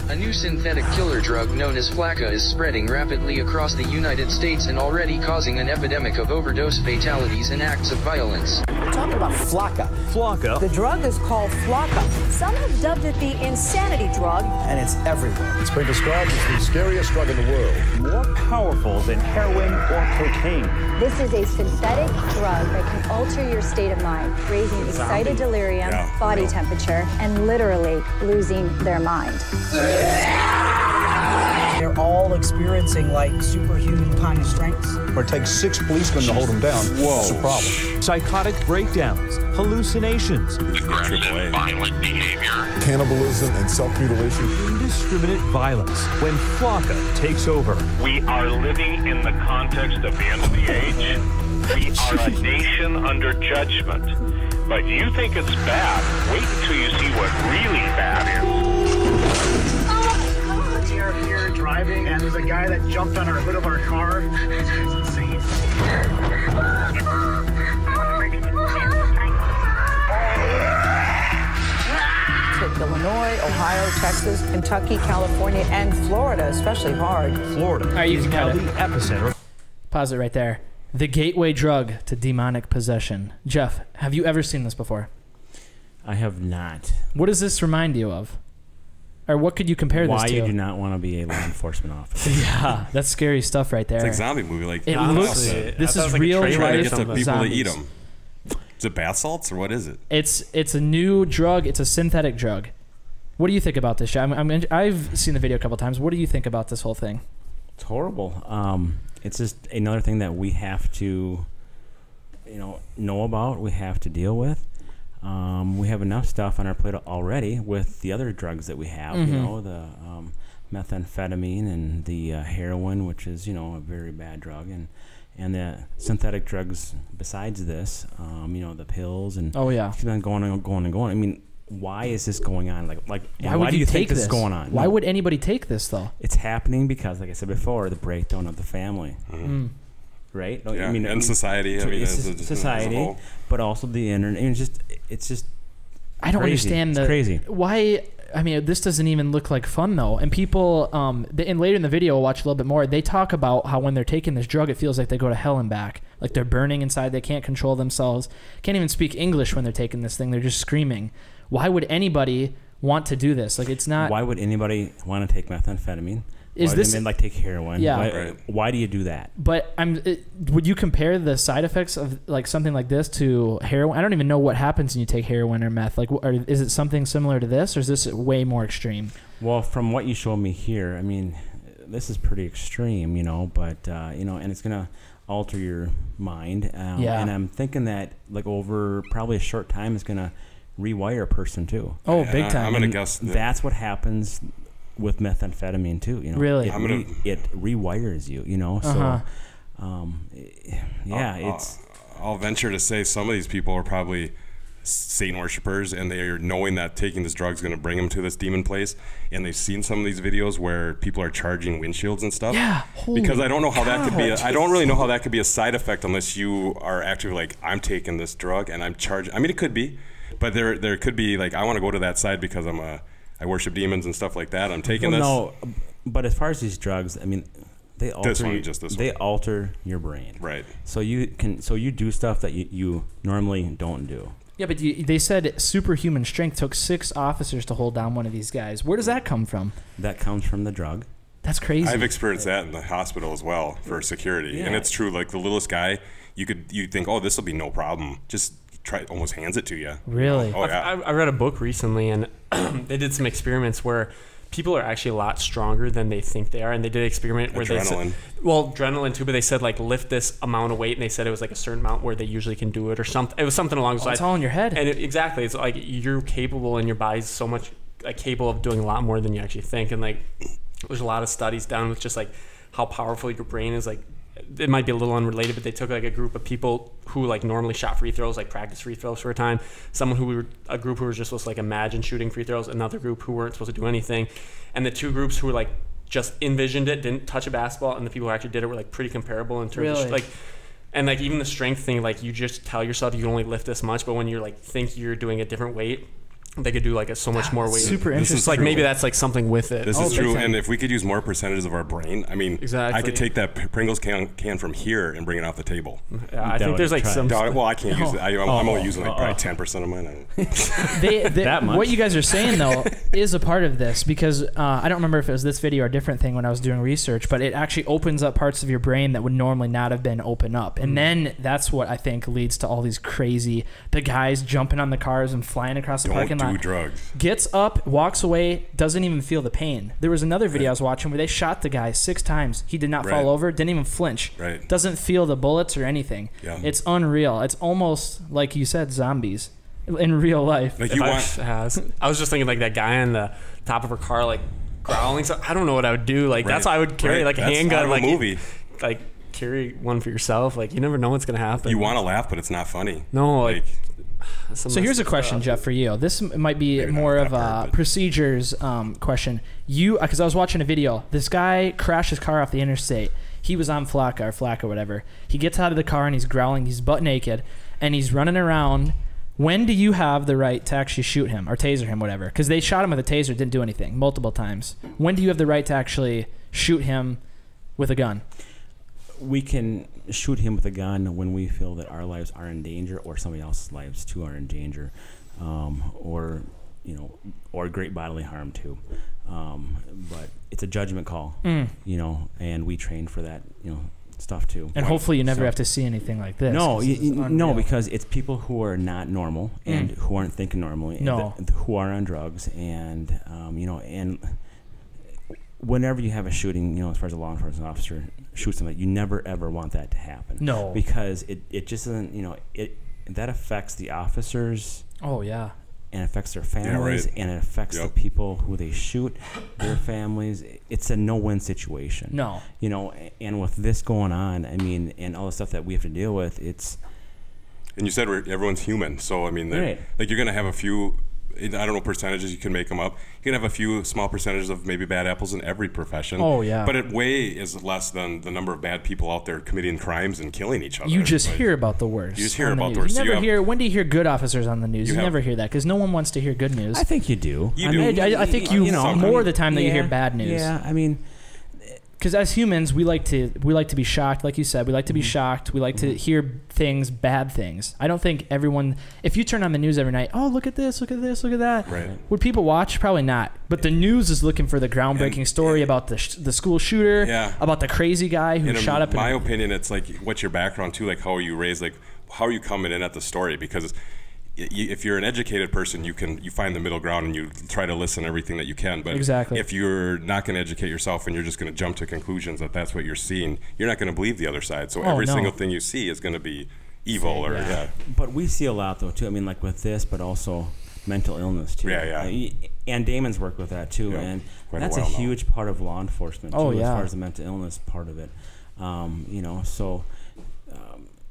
A new synthetic killer drug known as Flakka is spreading rapidly across the United States and already causing an epidemic of overdose fatalities and acts of violence. We're talking about Flakka. Flakka. The drug is called Flakka. Some have dubbed it the insanity drug. And it's everywhere. It's been described as the scariest drug in the world. More powerful than heroin or cocaine. This is a synthetic drug that can alter your state of mind, raising excited delirium, body temperature, and literally losing their mind. They're all experiencing like superhuman kind of strengths. Or it takes 6 policemen to hold them down. Whoa. It's a problem. Psychotic breakdowns, hallucinations, aggressive, violent behavior, Cannibalism and self-mutilation. indiscriminate violence. When Flakka takes over. We are living in the context of the end of the age. We are a nation under judgment. But you think it's bad, wait until you see what really bad is. We're here driving, and there's a guy that jumped on our hood of our car. It's insane. Illinois, Ohio, Texas, Kentucky, California, and Florida, especially hard. Florida you is can now cut the it. epicenter. Pause it right there. The gateway drug to demonic possession. Jeff, have you ever seen this before? I have not. What does this remind you of? Or what could you compare this Why to? you do not want to be a law enforcement officer. Yeah, that's scary stuff right there. It's like zombie movie. Like It looks. This is like a real trailer or life get the something. people to eat zombies. them. Is it bath salts or what is it? It's a new drug. It's a synthetic drug. What do you think about this? I've seen the video a couple times. What do you think about this whole thing? It's horrible. It's just another thing that we have to, know about. We have to deal with. We have enough stuff on our plate already with the other drugs that we have. Mm-hmm. The methamphetamine and the heroin, which is a very bad drug, and the synthetic drugs besides this. The pills and keep on going and going and going. I mean, why is this going on? Why do you think this is going on? Why would anybody take this though? It's happening because, like I said before, the breakdown of the family. Mm-hmm. Right? Yeah, and society. It's society, but also the internet. It's just. I don't understand it's crazy. Why. This doesn't even look like fun though. And people, and later in the video, we'll watch a little bit more. They talk about how when they're taking this drug, it feels like they go to hell and back. Like they're burning inside. They can't control themselves. Can't even speak English when they're taking this thing. They're just screaming. Why would anybody want to do this? Like it's not. Why would anybody want to take methamphetamine? Is this take heroin? Yeah. Why do you do that? But would you compare the side effects of like something like this to heroin? I don't even know what happens when you take heroin or meth. Like, is it something similar to this, or is this way more extreme? Well, from what you showed me here, this is pretty extreme, but and it's gonna alter your mind. And I'm thinking that like over probably a short time, it's gonna rewire a person too. Oh, big time! I'm gonna guess that's what happens with methamphetamine too. Really, it rewires you. I'll venture to say some of these people are probably Satan worshipers, and they are knowing that taking this drug is going to bring them to this demon place, and they've seen some of these videos where people are charging windshields and stuff. Yeah, because I don't know how that could be. I don't really know how that could be a side effect unless you are actually like, I'm taking this drug and I'm charging. It could be, but there could be like, I want to go to that side because I worship demons and stuff like that. I'm taking this. No, but as far as these drugs, they alter they alter your brain. Right. So you do stuff that you normally don't do. Yeah, but they said superhuman strength took 6 officers to hold down one of these guys. Where does that come from? That comes from the drug. That's crazy. I've experienced that in the hospital as well for security, and it's true. Like the littlest guy, you think, oh, this will be no problem. Just almost hands it to you. Really? Oh yeah. I read a book recently, and they did some experiments where people are actually a lot stronger than they think they are, and they did an experiment where they said, adrenaline too, but they said like lift this amount of weight, and they said it was like a certain amount where they usually can do it or something. It was something along those lines. It's all in your head. And exactly, it's like you're capable, and your body's so much capable of doing a lot more than you actually think. And like there's a lot of studies done with just like how powerful your brain is. Like it might be a little unrelated, but they took like a group of people who like normally shot free throws, like practice free throws for a time, a group who were just supposed to like imagine shooting free throws, another group who weren't supposed to do anything, and the two groups who were like just envisioned it, didn't touch a basketball, and the people who actually did it were like pretty comparable in terms of like, and like even the strength thing, like you just tell yourself you can only lift this much, but when you're like think you're doing a different weight, they could do like so much more weight. Super interesting. It's like maybe that's like something with it. This is true, and if we could use more percentages of our brain, I mean, I could take that Pringles can from here and bring it off the table. Yeah, I think there's like some. Well, I can't use it. I'm only using like probably 10% of mine. That much. What you guys are saying though is a part of this, because I don't remember if it was this video or a different thing when I was doing research, but it actually opens up parts of your brain that would normally not have been open up, and then that's what I think leads to all these crazy the guys jumping on the cars and flying across the parking lot. Don't do drugs. Gets up, walks away, doesn't even feel the pain. There was another video I was watching where they shot the guy 6 times. He did not fall over, didn't even flinch. Doesn't feel the bullets or anything. It's unreal. It's almost like you said, zombies in real life. Like I was just thinking like that guy on the top of her car, like growling. So I don't know what I would do. Like that's why I would carry like a handgun. Like movie. Like carry one for yourself. Like you never know what's gonna happen. You want to laugh, but it's not funny. No, like so here's a question, Jeff, for you. This might be more of a procedures question. Because I was watching a video. This guy crashed his car off the interstate. He was on Flakka or whatever. He gets out of the car and he's growling. He's butt naked and he's running around. When do you have the right to actually shoot him or taser him, whatever? Because they shot him with a taser, didn't do anything multiple times. When do you have the right to actually shoot him with a gun? We can shoot him with a gun when we feel that our lives are in danger, or somebody else's lives too are in danger, or great bodily harm too. But it's a judgment call, and we train for that, stuff too. And hopefully you never have to see anything like this. No, no, because it's people who are not normal and who aren't thinking normally, and who are on drugs, and and whenever you have a shooting, as far as a law enforcement officer shoots somebody, you never ever want that to happen. No, because it just doesn't. That affects the officers. Oh yeah, and affects their families, and it affects the people who they shoot, their families. It's a no-win situation. No, and with this going on, I mean, and all the stuff that we have to deal with, it's. And you said everyone's human, so I mean, like you're gonna have a few. I don't know percentages, you can make them up. You can have a few small percentages of maybe bad apples in every profession. Oh yeah. But it way is less than the number of bad people out there committing crimes and killing each other. You just hear about the worst. You just hear about the worst. You never hear. When do you hear good officers on the news? You never hear that because no one wants to hear good news. I think you do. I think you more of the time that you hear bad news. Yeah, I mean. Because as humans, we like to be shocked, like you said. We like to be shocked. We like to hear things, bad things. I don't think everyone. If you turn on the news every night, oh look at this, look at this, look at that. Right. Would people watch? Probably not. But the news is looking for the groundbreaking story about the school shooter, about the crazy guy who shot up. In my opinion, it's like what's your background too? Like how are you raised? Like how are you coming in at the story? Because if you're an educated person, you find the middle ground and you try to listen to everything that you can. But if you're not going to educate yourself and you're just going to jump to conclusions that that's what you're seeing, you're not going to believe the other side. So every single thing you see is going to be evil But we see a lot though too. I mean, like with this, but also mental illness too. And Damon's worked with that too, and that's a huge part of law enforcement too, as far as the mental illness part of it. So.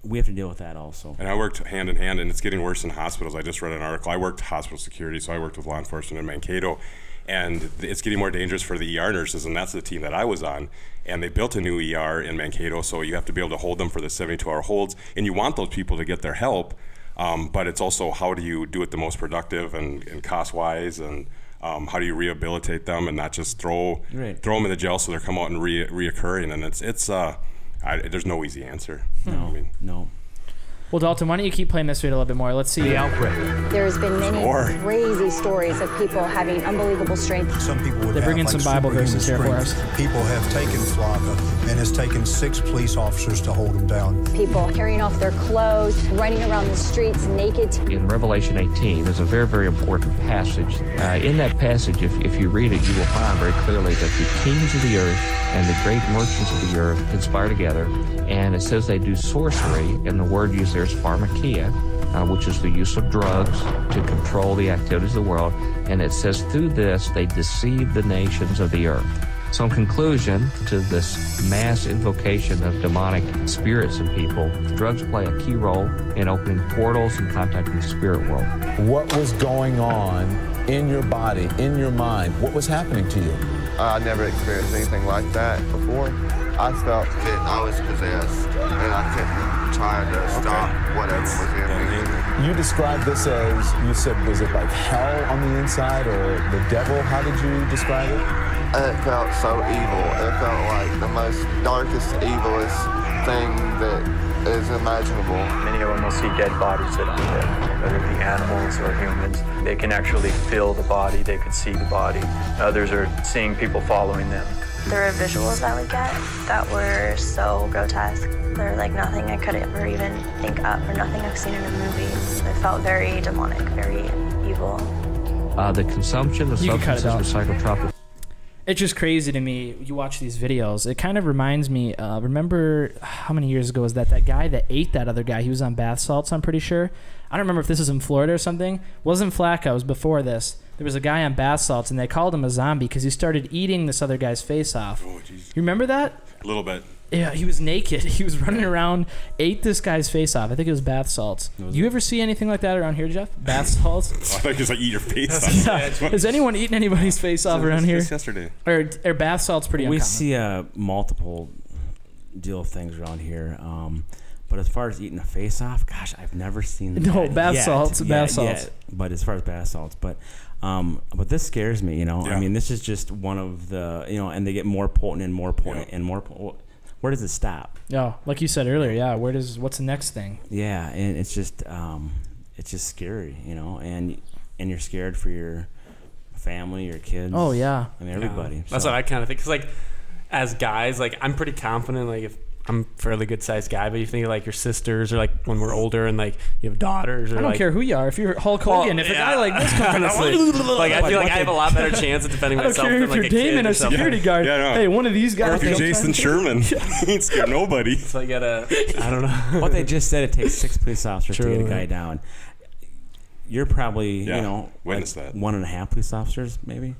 We have to deal with that also. And I worked hand in hand, and it's getting worse in hospitals. I just read an article. I worked hospital security, so I worked with law enforcement in Mankato, and it's getting more dangerous for the ER nurses, and that's the team that I was on. And they built a new ER in Mankato, so you have to be able to hold them for the 72-hour holds, and you want those people to get their help, but it's also how do you do it the most productive and cost-wise, and how do you rehabilitate them and not just throw them in the jail so they come out and reoccurring, and it's there's no easy answer. No. Well, Dalton, why don't you keep playing this video a little bit more? Let's see. The outbreak. There's been many crazy stories of people having unbelievable strength. Some people would They're bringing have, some Bible verses here for us. People have taken Flocka, and it's taken 6 police officers to hold him down. People carrying off their clothes, running around the streets naked. In Revelation 18, there's a very, very important passage. In that passage, if you read it, you will find very clearly that the kings of the earth and the great merchants of the earth conspire together, and it says they do sorcery, and the word used there is pharmakia, which is the use of drugs to control the activities of the world, and it says through this they deceive the nations of the earth. So in conclusion to this mass invocation of demonic spirits in people, drugs play a key role in opening portals and contacting the spirit world. What was going on in your body, in your mind? What was happening to you? I never experienced anything like that before. I felt that I was possessed, and I kept trying to stop whatever was in me. You described this as, you said, was it like hell on the inside or the devil? How did you describe it? It felt so evil. It felt like the most darkest, evilest thing that is imaginable. Many of them will see dead bodies that aren't dead, whether it be animals or humans. They can actually feel the body, they can see the body. Others are seeing people following them. There were visuals that we get that were so grotesque. They're like nothing I could ever even think of, or nothing I've seen in a movie. It felt very demonic, very evil. The consumption of substances with psychotropic. It's just crazy to me. You watch these videos. It kind of reminds me. Remember how many years ago was that? That guy that ate that other guy. He was on bath salts. I'm pretty sure. I don't remember if this was in Florida or something. It wasn't Flacco. It was before this. There was a guy on bath salts, and they called him a zombie because he started eating this other guy's face off. Oh, jeez. You remember that? A little bit. Yeah, he was naked. He was running around, ate this guy's face off. I think it was bath salts. You ever see anything like that around here, Jeff? Bath salts? I thought you just like eat your face off. Yeah. Has anyone eaten anybody's face off around here? Just yesterday. Or bath salts pretty uncommon? We see multiple deal things around here. But as far as eating a face off, gosh, I've never seen that. No, bath salts. But as far as bath salts, but this scares me, you know. Yeah. I mean, this is just one of the, you know, and they get more potent and more potent and more potent. Where does it stop? Yeah, like you said earlier, yeah. What's the next thing? Yeah, and it's just scary, you know, and you're scared for your family, your kids. Oh yeah, I mean everybody. Yeah. That's what I kind of think. Cause like, as guys, like I'm pretty confident. Like if I'm a fairly good sized guy, but you think of like your sisters or like when we're older and like you have daughters or I don't care who you are. If you're Hulk Hogan, if a guy like this comes like I feel like I have a lot better chance of defending myself than like if you're Damon, a security guard. Yeah, no. Hey, one of these guys. Or if you're Jason Sherman, he ain't scared nobody. So I don't know. What they just said, it takes 6 police officers to get a guy down. You're probably, you know, witness like that. 1.5 police officers, maybe.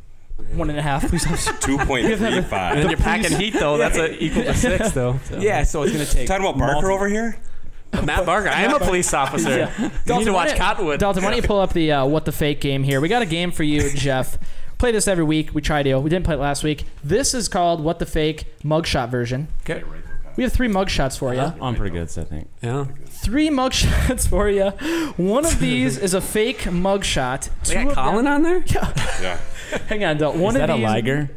1.5 police officers. 2.35. And then you're packing heat though. That's equal to 6 though. So. Yeah, so it's gonna take. Talking about Barker over here. Matt Barker. I am a police officer. Yeah. You need to watch Cottonwood. Dalton, why don't you pull up the What the Fake game here? We got a game for you, Jeff. Play this every week. We try to. We didn't play it last week. This is called What the Fake mugshot version. Okay. We have 3 mugshots for you. I'm pretty good, so I think. Yeah. 3 mugshots for you. One of these is a fake mugshot. We got Colin on there? Yeah. Hang on, Dalton. Is that a Liger?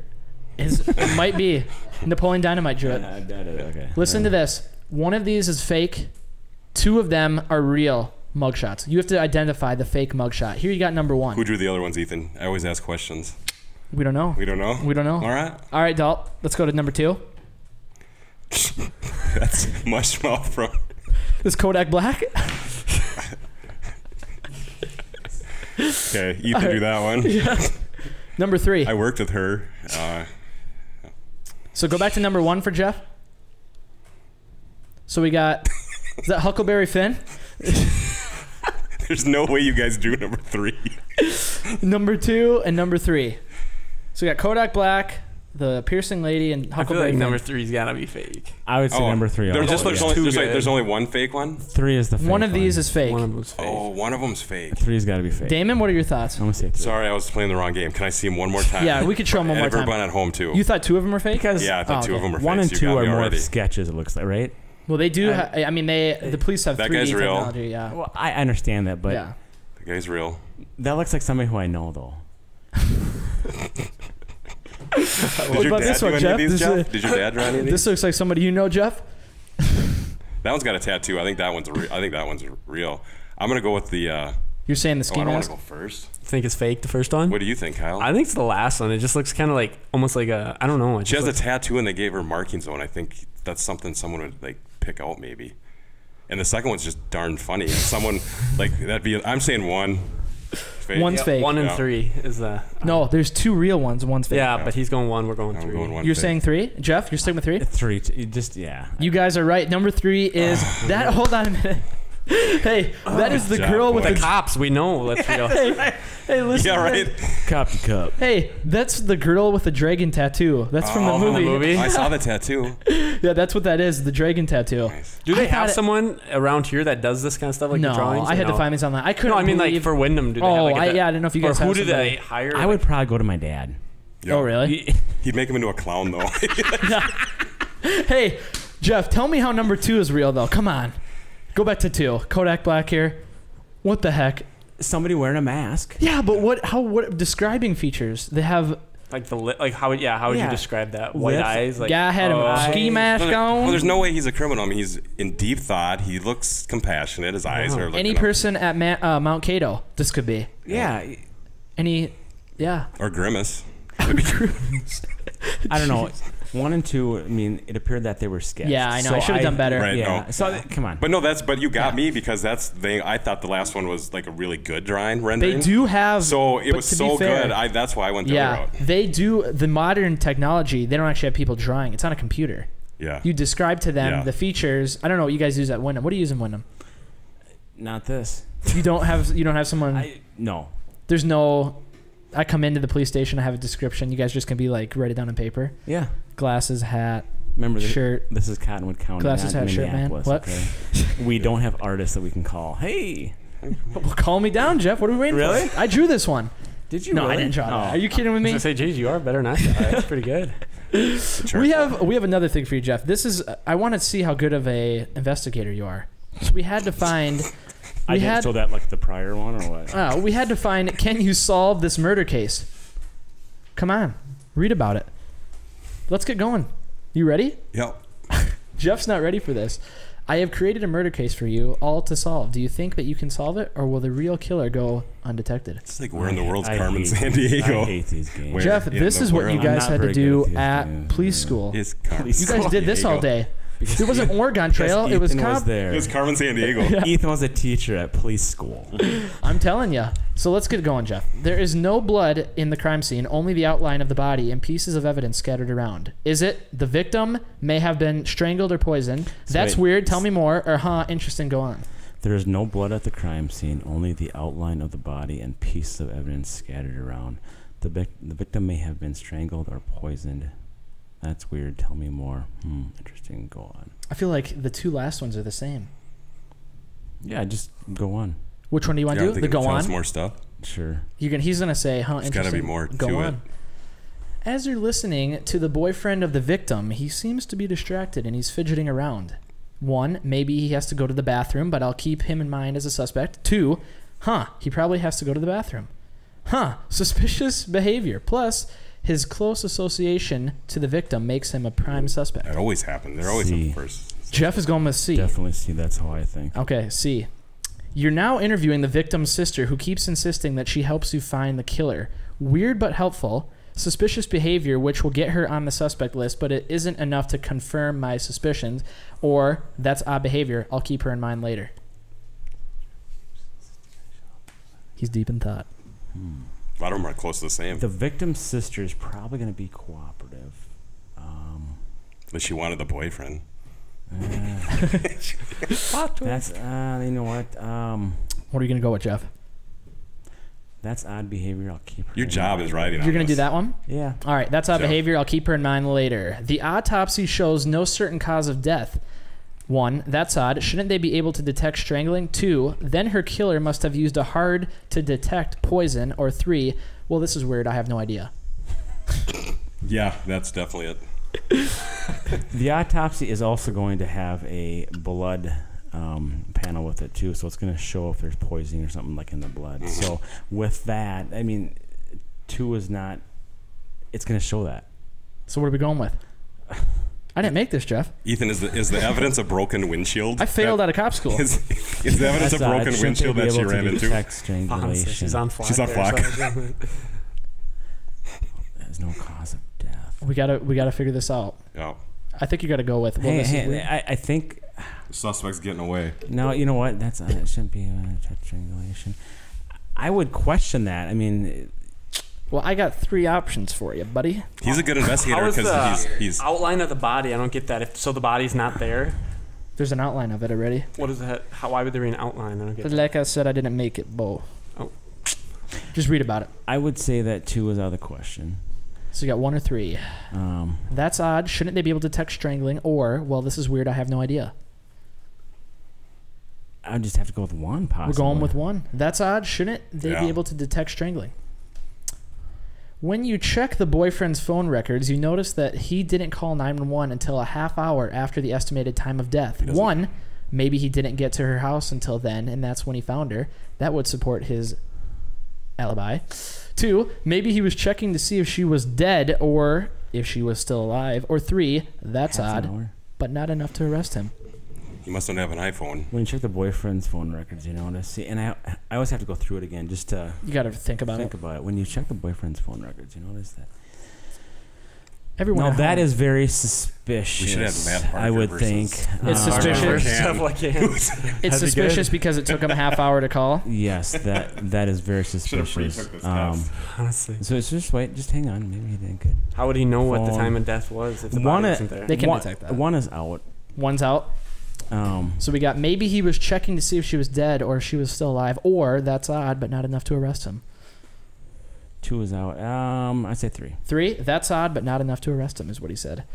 It might be. Napoleon Dynamite drew it. Okay. Listen to this. One of these is fake. 2 of them are real mugshots. You have to identify the fake mugshot. Here you got number 1. Who drew the other ones, Ethan? I always ask questions. We don't know. We don't know? We don't know. All right, Dalt. Let's go to number 2. That's Mushmouth from... This Kodak Black? Okay, Ethan do that one. Yeah. Number 3. I worked with her. So go back to number 1 for Jeff. So we got... Is that Huckleberry Finn? There's no way you guys drew number 3. Number 2 and number 3. So we got Kodak Black, the piercing lady, and Huckleberry I feel like Finn. number 3's gotta be fake. I would say number 3. There's only one fake one? 3 is the fake one of these is fake. One of them's fake. Oh, one of them's fake. 3's got to be fake. Damon, what are your thoughts? I'm going to say 3. Sorry, I was playing the wrong game. Can I see him one more time? Yeah, we could show him one more time. Everyone at home, too. You thought 2 of them were fake? Because yeah, I thought 2 of them were fake. 1 and 2 are more already. sketches, it looks like, right? Well, they do. I mean, the police have that 3D guy's real. technology. Yeah. Well, I understand that, but yeah. The guy's real. That looks like somebody who I know, though. What about this one, Jeff? Did your dad draw any of these? This looks like somebody you know, Jeff. That one's got a tattoo. I think that one's real. I'm gonna go with the. You're saying the ski mask? I don't want to go first. Think it's fake, the first one? What do you think, Kyle? I think it's the last one. It just looks kind of like almost like a, I don't know. She has a tattoo and they gave her markings on. I think that's something someone would like pick out maybe. And the second one's just darn funny. Someone like that'd be. I'm saying one. Fake. One's fake. 1 and 3 is the. No, there's 2 real ones. One's fake. Yeah, but he's going 1. We're going 3. Going 1 you're fake. saying 3, Jeff? You're sticking with 3. 3. Just yeah. You guys are right. Number 3 is that. Hold on a minute. Hey, that is the girl with the cops. We know. Let's go. Hey, listen. Yeah, right. Cop to cup. Hey, that's the girl with the dragon tattoo. That's from the movie. I saw the tattoo. Yeah, that's what that is. The dragon tattoo. Nice. Do they have someone around here that does this kind of stuff, like the drawings? I had to find these online. I couldn't. No, I mean like for Wyndham. Do they have like I didn't know if you guys. Or who have do they hire? I would probably go to my dad. Yo, oh, really? He'd make him into a clown though. Hey, Jeff, tell me how number 2 is real though. Come on. Go back to 2. Kodak Black here. What the heck? Somebody wearing a mask. Yeah, but what describing features? They have like how would you describe that? White eyes, like guy had a ski mask on. Well, there's no way he's a criminal. I mean, he's in deep thought. He looks compassionate. His eyes are looking any person at Mount Cato. This could be. Yeah. Any. Yeah. Or Grimace. Could be Grimace. I don't know. 1 and 2. I mean, it appeared that they were sketched. Yeah, I know. So I should have done better. Right. Yeah. No. So come on. But you got me because I thought the last one was like a really good drawing rendering. They do have. So it was so good. That's why I went the other route. They do the modern technology. They don't actually have people drawing. It's on a computer. Yeah. You describe to them the features. I don't know what you guys use at Wyndham. What do you use in Wyndham? Not this. You don't have someone. No. There's no. I come into the police station. I have a description. You guys just can be like write it down on paper. Yeah. Glasses, hat. Remember, shirt. This is Cottonwood County. Glasses, hat, shirt, man. What? Okay? We don't have artists that we can call. Hey. Well, call me down, Jeff. What are we waiting really? for? I drew this one. Did you? No, really? I didn't draw that. Are you kidding with me? I was gonna say, geez, you are better than I thought. That's pretty good. We have another thing for you, Jeff. This is I want to see how good of a investigator you are. So we had to find. I didn't show that like the prior one or what? We had to find. Can you solve this murder case? Come on, read about it. Let's get going. You ready? Yep. Jeff's not ready for this. I have created a murder case for you all to solve. Do you think that you can solve it, or will the real killer go undetected? It's like we're in the world's Carmen Sandiego. I hate these games. Jeff, this is what you guys had to do at police school. You guys did this all day. It wasn't Oregon Trail. It was there. It was Carmen Sandiego. Yeah. Ethan was a teacher at police school. I'm telling you. So let's get going, Jeff. There is no blood in the crime scene, only the outline of the body and pieces of evidence scattered around. Is it the victim may have been strangled or poisoned? That's weird. Tell me more. Or, interesting. Go on. There is no blood at the crime scene, only the outline of the body and pieces of evidence scattered around. The victim may have been strangled or poisoned. That's weird. Tell me more. Interesting. Go on. I feel like the 2 last ones are the same. Yeah, just go on. Which one do you want to do? The go on? More stuff. Sure. He's going to say, interesting. There's got to be more go to on. it. As you're listening to the boyfriend of the victim, he seems to be distracted and he's fidgeting around. 1, maybe he has to go to the bathroom, but I'll keep him in mind as a suspect. 2, he probably has to go to the bathroom. Suspicious behavior. Plus, his close association to the victim makes him a prime suspect. It always happens. They're always the first. Jeff is going with C. Definitely C. That's how I think. Okay, C. You're now interviewing the victim's sister, who keeps insisting that she helps you find the killer. Weird but helpful. Suspicious behavior, which will get her on the suspect list, but it isn't enough to confirm my suspicions. Or, that's odd behavior. I'll keep her in mind later. He's deep in thought. A lot of them are close to the same. The victim's sister is probably going to be cooperative. But she wanted the boyfriend. That's you know what? What are you gonna go with, Jeff? That's odd behavior. I'll keep her. Your job is writing. You're gonna do that one? Yeah. All right. That's odd behavior. I'll keep her in mind later. The autopsy shows no certain cause of death. 1, that's odd. Shouldn't they be able to detect strangling? 2, then her killer must have used a hard to detect poison. Or 3, well, this is weird. I have no idea. Yeah, that's definitely it. The autopsy is also going to have a blood panel with it too, so it's going to show if there's poisoning or something like in the blood. So with that, I mean, 2 is not. It's going to show that. So what are we going with? I didn't make this, Jeff. Ethan, is the evidence a broken windshield? I failed out of cop school. Is the evidence a broken windshield that she ran into? Strangulation. She's on flack. She's on flack. There's no cause of death. We gotta figure this out. Yeah. I think you gotta go with. Well, I think the suspect's getting away. No, you know what? It shouldn't be strangulation. I would question that. I mean. Well, I got 3 options for you, buddy. He's a good investigator because he's outline of the body. I don't get that. So the body's not there. There's an outline of it already. What is that? Why would there be an outline? I don't get that. Like I said, I didn't make it, Bo. Oh. Just read about it. I would say that 2 is out of the question. So you got 1 or 3. That's odd. Shouldn't they be able to detect strangling? Or, well, this is weird. I have no idea. I would just have to go with 1, possibly. We're going with 1. That's odd. Shouldn't they be able to detect strangling? When you check the boyfriend's phone records, you notice that he didn't call 911 until a half hour after the estimated time of death. 1, maybe he didn't get to her house until then, and that's when he found her. That would support his alibi. 2, maybe he was checking to see if she was dead or if she was still alive. Or 3, that's odd, but not enough to arrest him. He must not have an iPhone. When you check the boyfriend's phone records, you notice. See, and I always have to go through it again just to. You got to think about it. When you check the boyfriend's phone records, you notice that. Everyone. No, that is very suspicious. We should have Matt Parker. I would think it's suspicious. It's suspicious because it took him a half hour to call. Yes, that is very suspicious. Honestly. So it's just hang on. Maybe he didn't get. How would he know what the time of death was if the body wasn't there? They can detect that. 1 is out. 1's out. So we got maybe he was checking to see if she was dead or if she was still alive, or that's odd, but not enough to arrest him. 2 is out. I'd say 3. 3, that's odd, but not enough to arrest him, is what he said.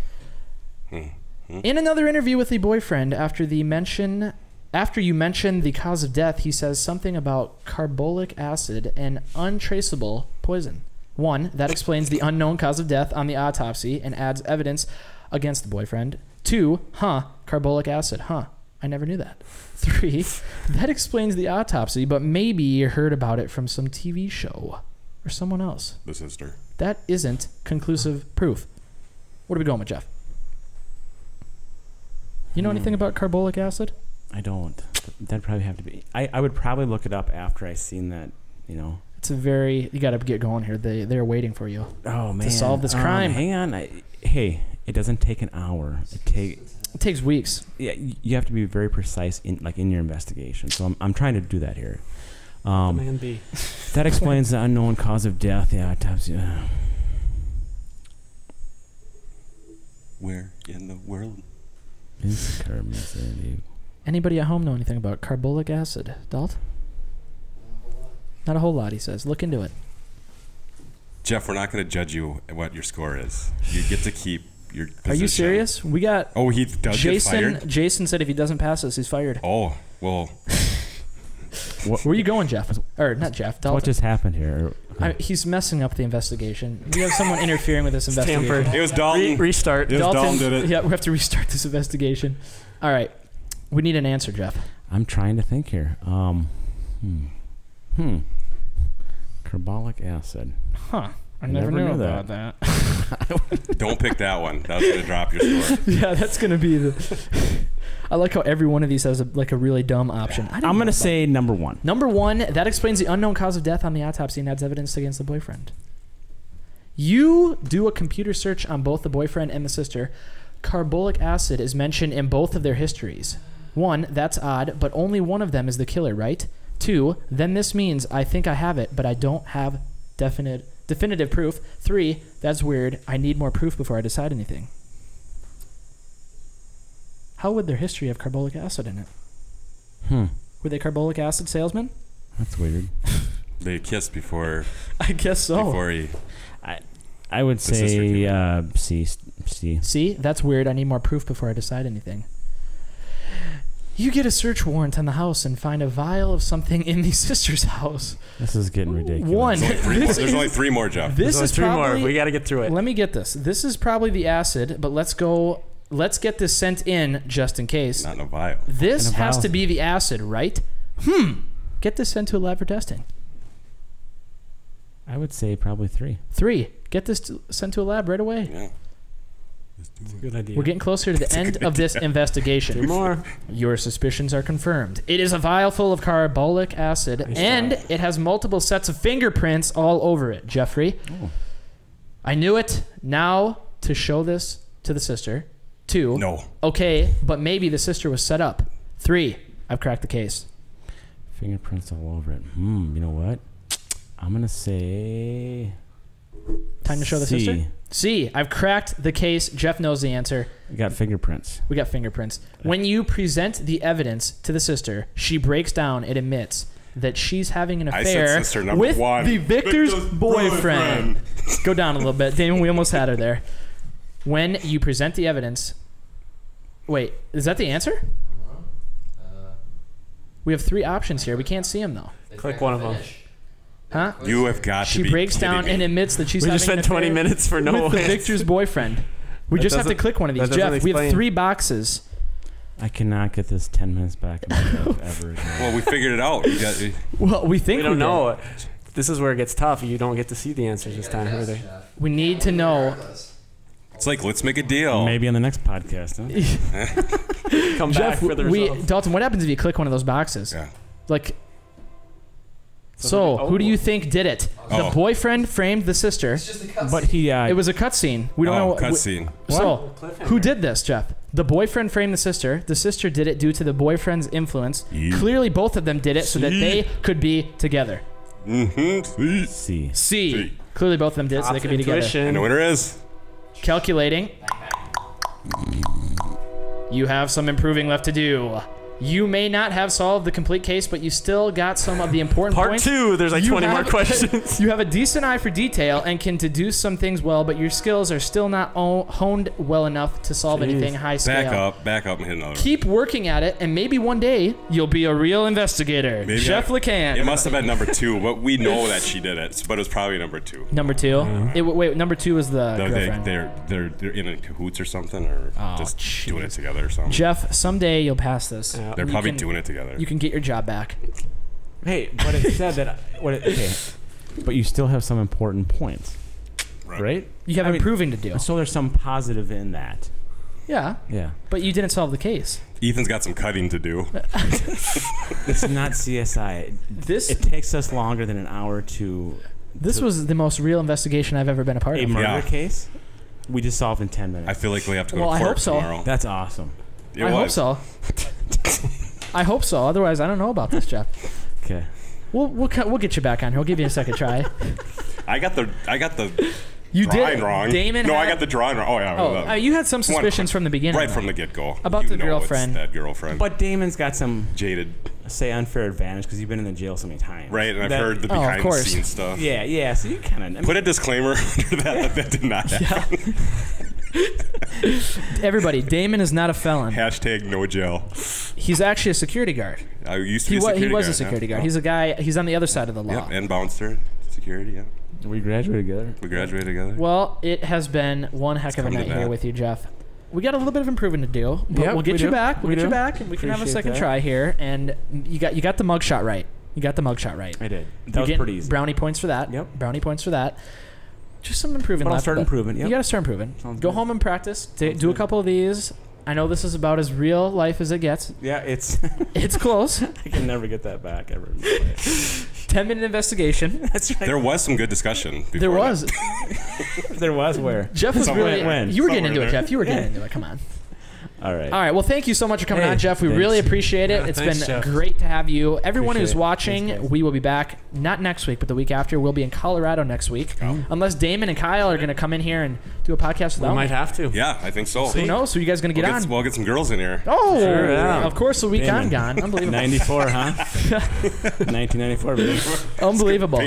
In another interview with the boyfriend, after you mention the cause of death, he says something about carbolic acid and untraceable poison. 1, that explains the unknown cause of death on the autopsy and adds evidence against the boyfriend. 2, carbolic acid, I never knew that. 3, that explains the autopsy, but maybe you heard about it from some TV show or someone else. The sister. That isn't conclusive proof. What are we going with, Jeff? You know anything about carbolic acid? I don't. That'd probably have to be. I would probably look it up after I seen that, you know. It's you got to get going here. They're waiting for you. Oh, man. To solve this crime. Hang on. Hey, it doesn't take an hour. It takes weeks. Yeah, you have to be very precise in your investigation. So I'm trying to do that here. Man B. That explains the unknown cause of death. The autopsy. Where in the world is Carmazini? Anybody at home know anything about carbolic acid, Dalt? Not a whole lot, he says. Look into it. Jeff, we're not going to judge you at what your score is. You get to keep your position. Are you serious? We got. Oh, he does get fired? Jason said if he doesn't pass us, he's fired. Oh, well. Where are you going, Jeff? Or not Jeff, Dalton. What just happened here? He's messing up the investigation. We have someone interfering with this investigation. It was Dalton. Restart. Dalton did it. Yeah, we have to restart this investigation. All right. We need an answer, Jeff. I'm trying to think here. Carbolic acid. I never knew about that. Don't pick that one. That's going to drop your score. Yeah, that's going to be the... I like how every one of these has a really dumb option. I'm going to say number 1. Number 1, that explains the unknown cause of death on the autopsy and adds evidence against the boyfriend. You do a computer search on both the boyfriend and the sister. Carbolic acid is mentioned in both of their histories. 1, that's odd, but only one of them is the killer, right? 2, then this means I think I have it, but I don't have definitive proof. 3, that's weird. I need more proof before I decide anything. How would their history have carbolic acid in it? Were they carbolic acid salesmen? That's weird. They kissed before. I guess so. Before he. I would say C. See, that's weird. I need more proof before I decide anything. You get a search warrant on the house and find a vial of something in the sister's house. This is getting ridiculous. 1. There's only 3 more, Jeff. This is 3 more. We got to get through it. Let me get this. This is probably the acid, but let's get this sent in just in case. Not in a vial. This has to be the acid, right? Get this sent to a lab for testing. I would say probably 3. 3. Get this sent to a lab right away. Yeah. That's a good idea. We're getting closer to the end of this investigation. 2 more. Your suspicions are confirmed. It is a vial full of carbolic acid, and it has multiple sets of fingerprints all over it. Jeffrey, I knew it. Now to show this to the sister. 2. No. Okay, but maybe the sister was set up. 3. I've cracked the case. Fingerprints all over it. You know what? I'm going to say... Time to show the sister? C. I've cracked the case. Jeff knows the answer. We got fingerprints. We got fingerprints. When you present the evidence to the sister, she breaks down and admits that she's having an affair with the victor's boyfriend. Go down a little bit. Damon, we almost had her there. When you present the evidence... Wait, is that the answer? We have 3 options here. We can't see them, though. Click one of them. Huh? You have got to be She breaks down and admits that she's having just spent 20 minutes for no with the victor's boyfriend. We just have to click one of these. Jeff, we have 3 boxes. I cannot get this 10 minutes back in my life ever again. Well, we figured it out. Well, we think we don't know. This is where it gets tough. You don't get to see the answers this time, really. We need to know. It's like, let's make a deal. Maybe on the next podcast, huh? Come back for the results. Dalton, what happens if you click one of those boxes? Yeah. Like... So, who do you think did it? The boyfriend framed the sister. It's just a cutscene. But he... it was a cutscene. We don't know. Cutscene. So, who did this, Jeff? The boyfriend framed the sister. The sister did it due to the boyfriend's influence. Clearly, both of them did it so that they could be together. C. Clearly, both of them did it so they could be together. And the winner is... Calculating. You have some improving left to do. You may not have solved the complete case, but you still got some of the important points. Part 2, there's like 20 more questions. You have a decent eye for detail and can deduce some things well, but your skills are still not honed well enough to solve anything high scale. Back up and hit another. Keep working at it, and maybe one day you'll be a real investigator. Maybe Jeff LeCan. It must have been number 2, but we know that she did it, but it was probably number 2. Number 2? Wait, number 2 was the girlfriend. They're in a cahoots or something, or just doing it together or something. Jeff, someday you'll pass this. They're probably doing it together. You can get your job back. Hey, but it said that... okay, but you still have some important points, right? You have improving to do. So there's some positive in that. Yeah. Yeah. But you didn't solve the case. Ethan's got some cutting to do. It's not CSI. It takes us longer than an hour to... This was the most real investigation I've ever been a part of. A murder case? We just solved in 10 minutes. I feel like we have to go to court tomorrow. That's awesome. I hope so. I hope so. Otherwise, I don't know about this, Jeff. Okay. We'll get you back on here. We'll give you a second try. I got the you drawing did wrong. Damon. I got the drawing wrong. Oh yeah. You had some suspicions from the beginning, right from the get-go, about the girlfriend. That girlfriend. But Damon's got some jaded, unfair advantage because you've been in the jail so many times. Right, and I've heard the behind-the-scenes stuff. Yeah. So you kind of put a disclaimer under that did not happen. Everybody, Damon is not a felon. # no jail. He's actually a security guard. I used to be a security guard. He was a security guard. He's a guy. He's on the other side of the law. Yep, and bouncer security. Yeah. We graduated together. Well, it has been one heck of a night here with you, Jeff. We got a little bit of improving to do, but we'll get you back. We'll get you back, and we can have a second try here. And you got the mugshot right. You got the mugshot right. I did. That was pretty easy. Brownie points for that. Yep. Brownie points for that. Just some improving. But I'll start improving. Yep. You got to start improving. Sounds Go good. home and practice. Do a couple of these. I know this is about as real life as it gets. Yeah, it's close. I can never get that back ever. 10-minute investigation. That's right. There was some good discussion. There was. There was where? Jeff was really. When? You were getting into it, Jeff. You were getting into it. Come on. All right. Well, thank you so much for coming on, Jeff. We really appreciate it. It's been great to have you. Everyone who's watching, we will be back, not next week, but the week after. We'll be in Colorado next week. Unless Damon and Kyle are going to come in here and do a podcast without We might have to. Yeah, I think so. Who knows? So you guys going to get on? We'll get some girls in here. Oh, sure, yeah. Of course, the week Damon. I'm gone. Unbelievable. 94, huh? 1994. Baby. Unbelievable.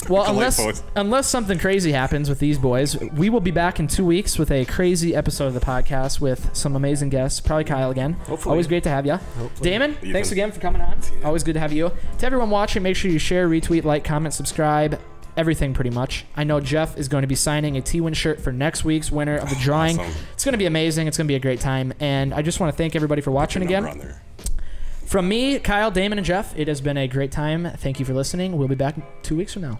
Well, the unless something crazy happens with these boys, we will be back in 2 weeks with a crazy episode of the podcast with some amazing guests. Probably Kyle again. Hopefully. Always great to have you. Damon, thanks again for coming on. Always good to have you. To everyone watching, make sure you share, retweet, like, comment, subscribe. Everything pretty much. I know Jeff is going to be signing a T-Win shirt for next week's winner of the drawing. Awesome. It's going to be amazing. It's going to be a great time. And I just want to thank everybody for watching again. From me, Kyle, Damon, and Jeff, it has been a great time. Thank you for listening. We'll be back 2 weeks from now.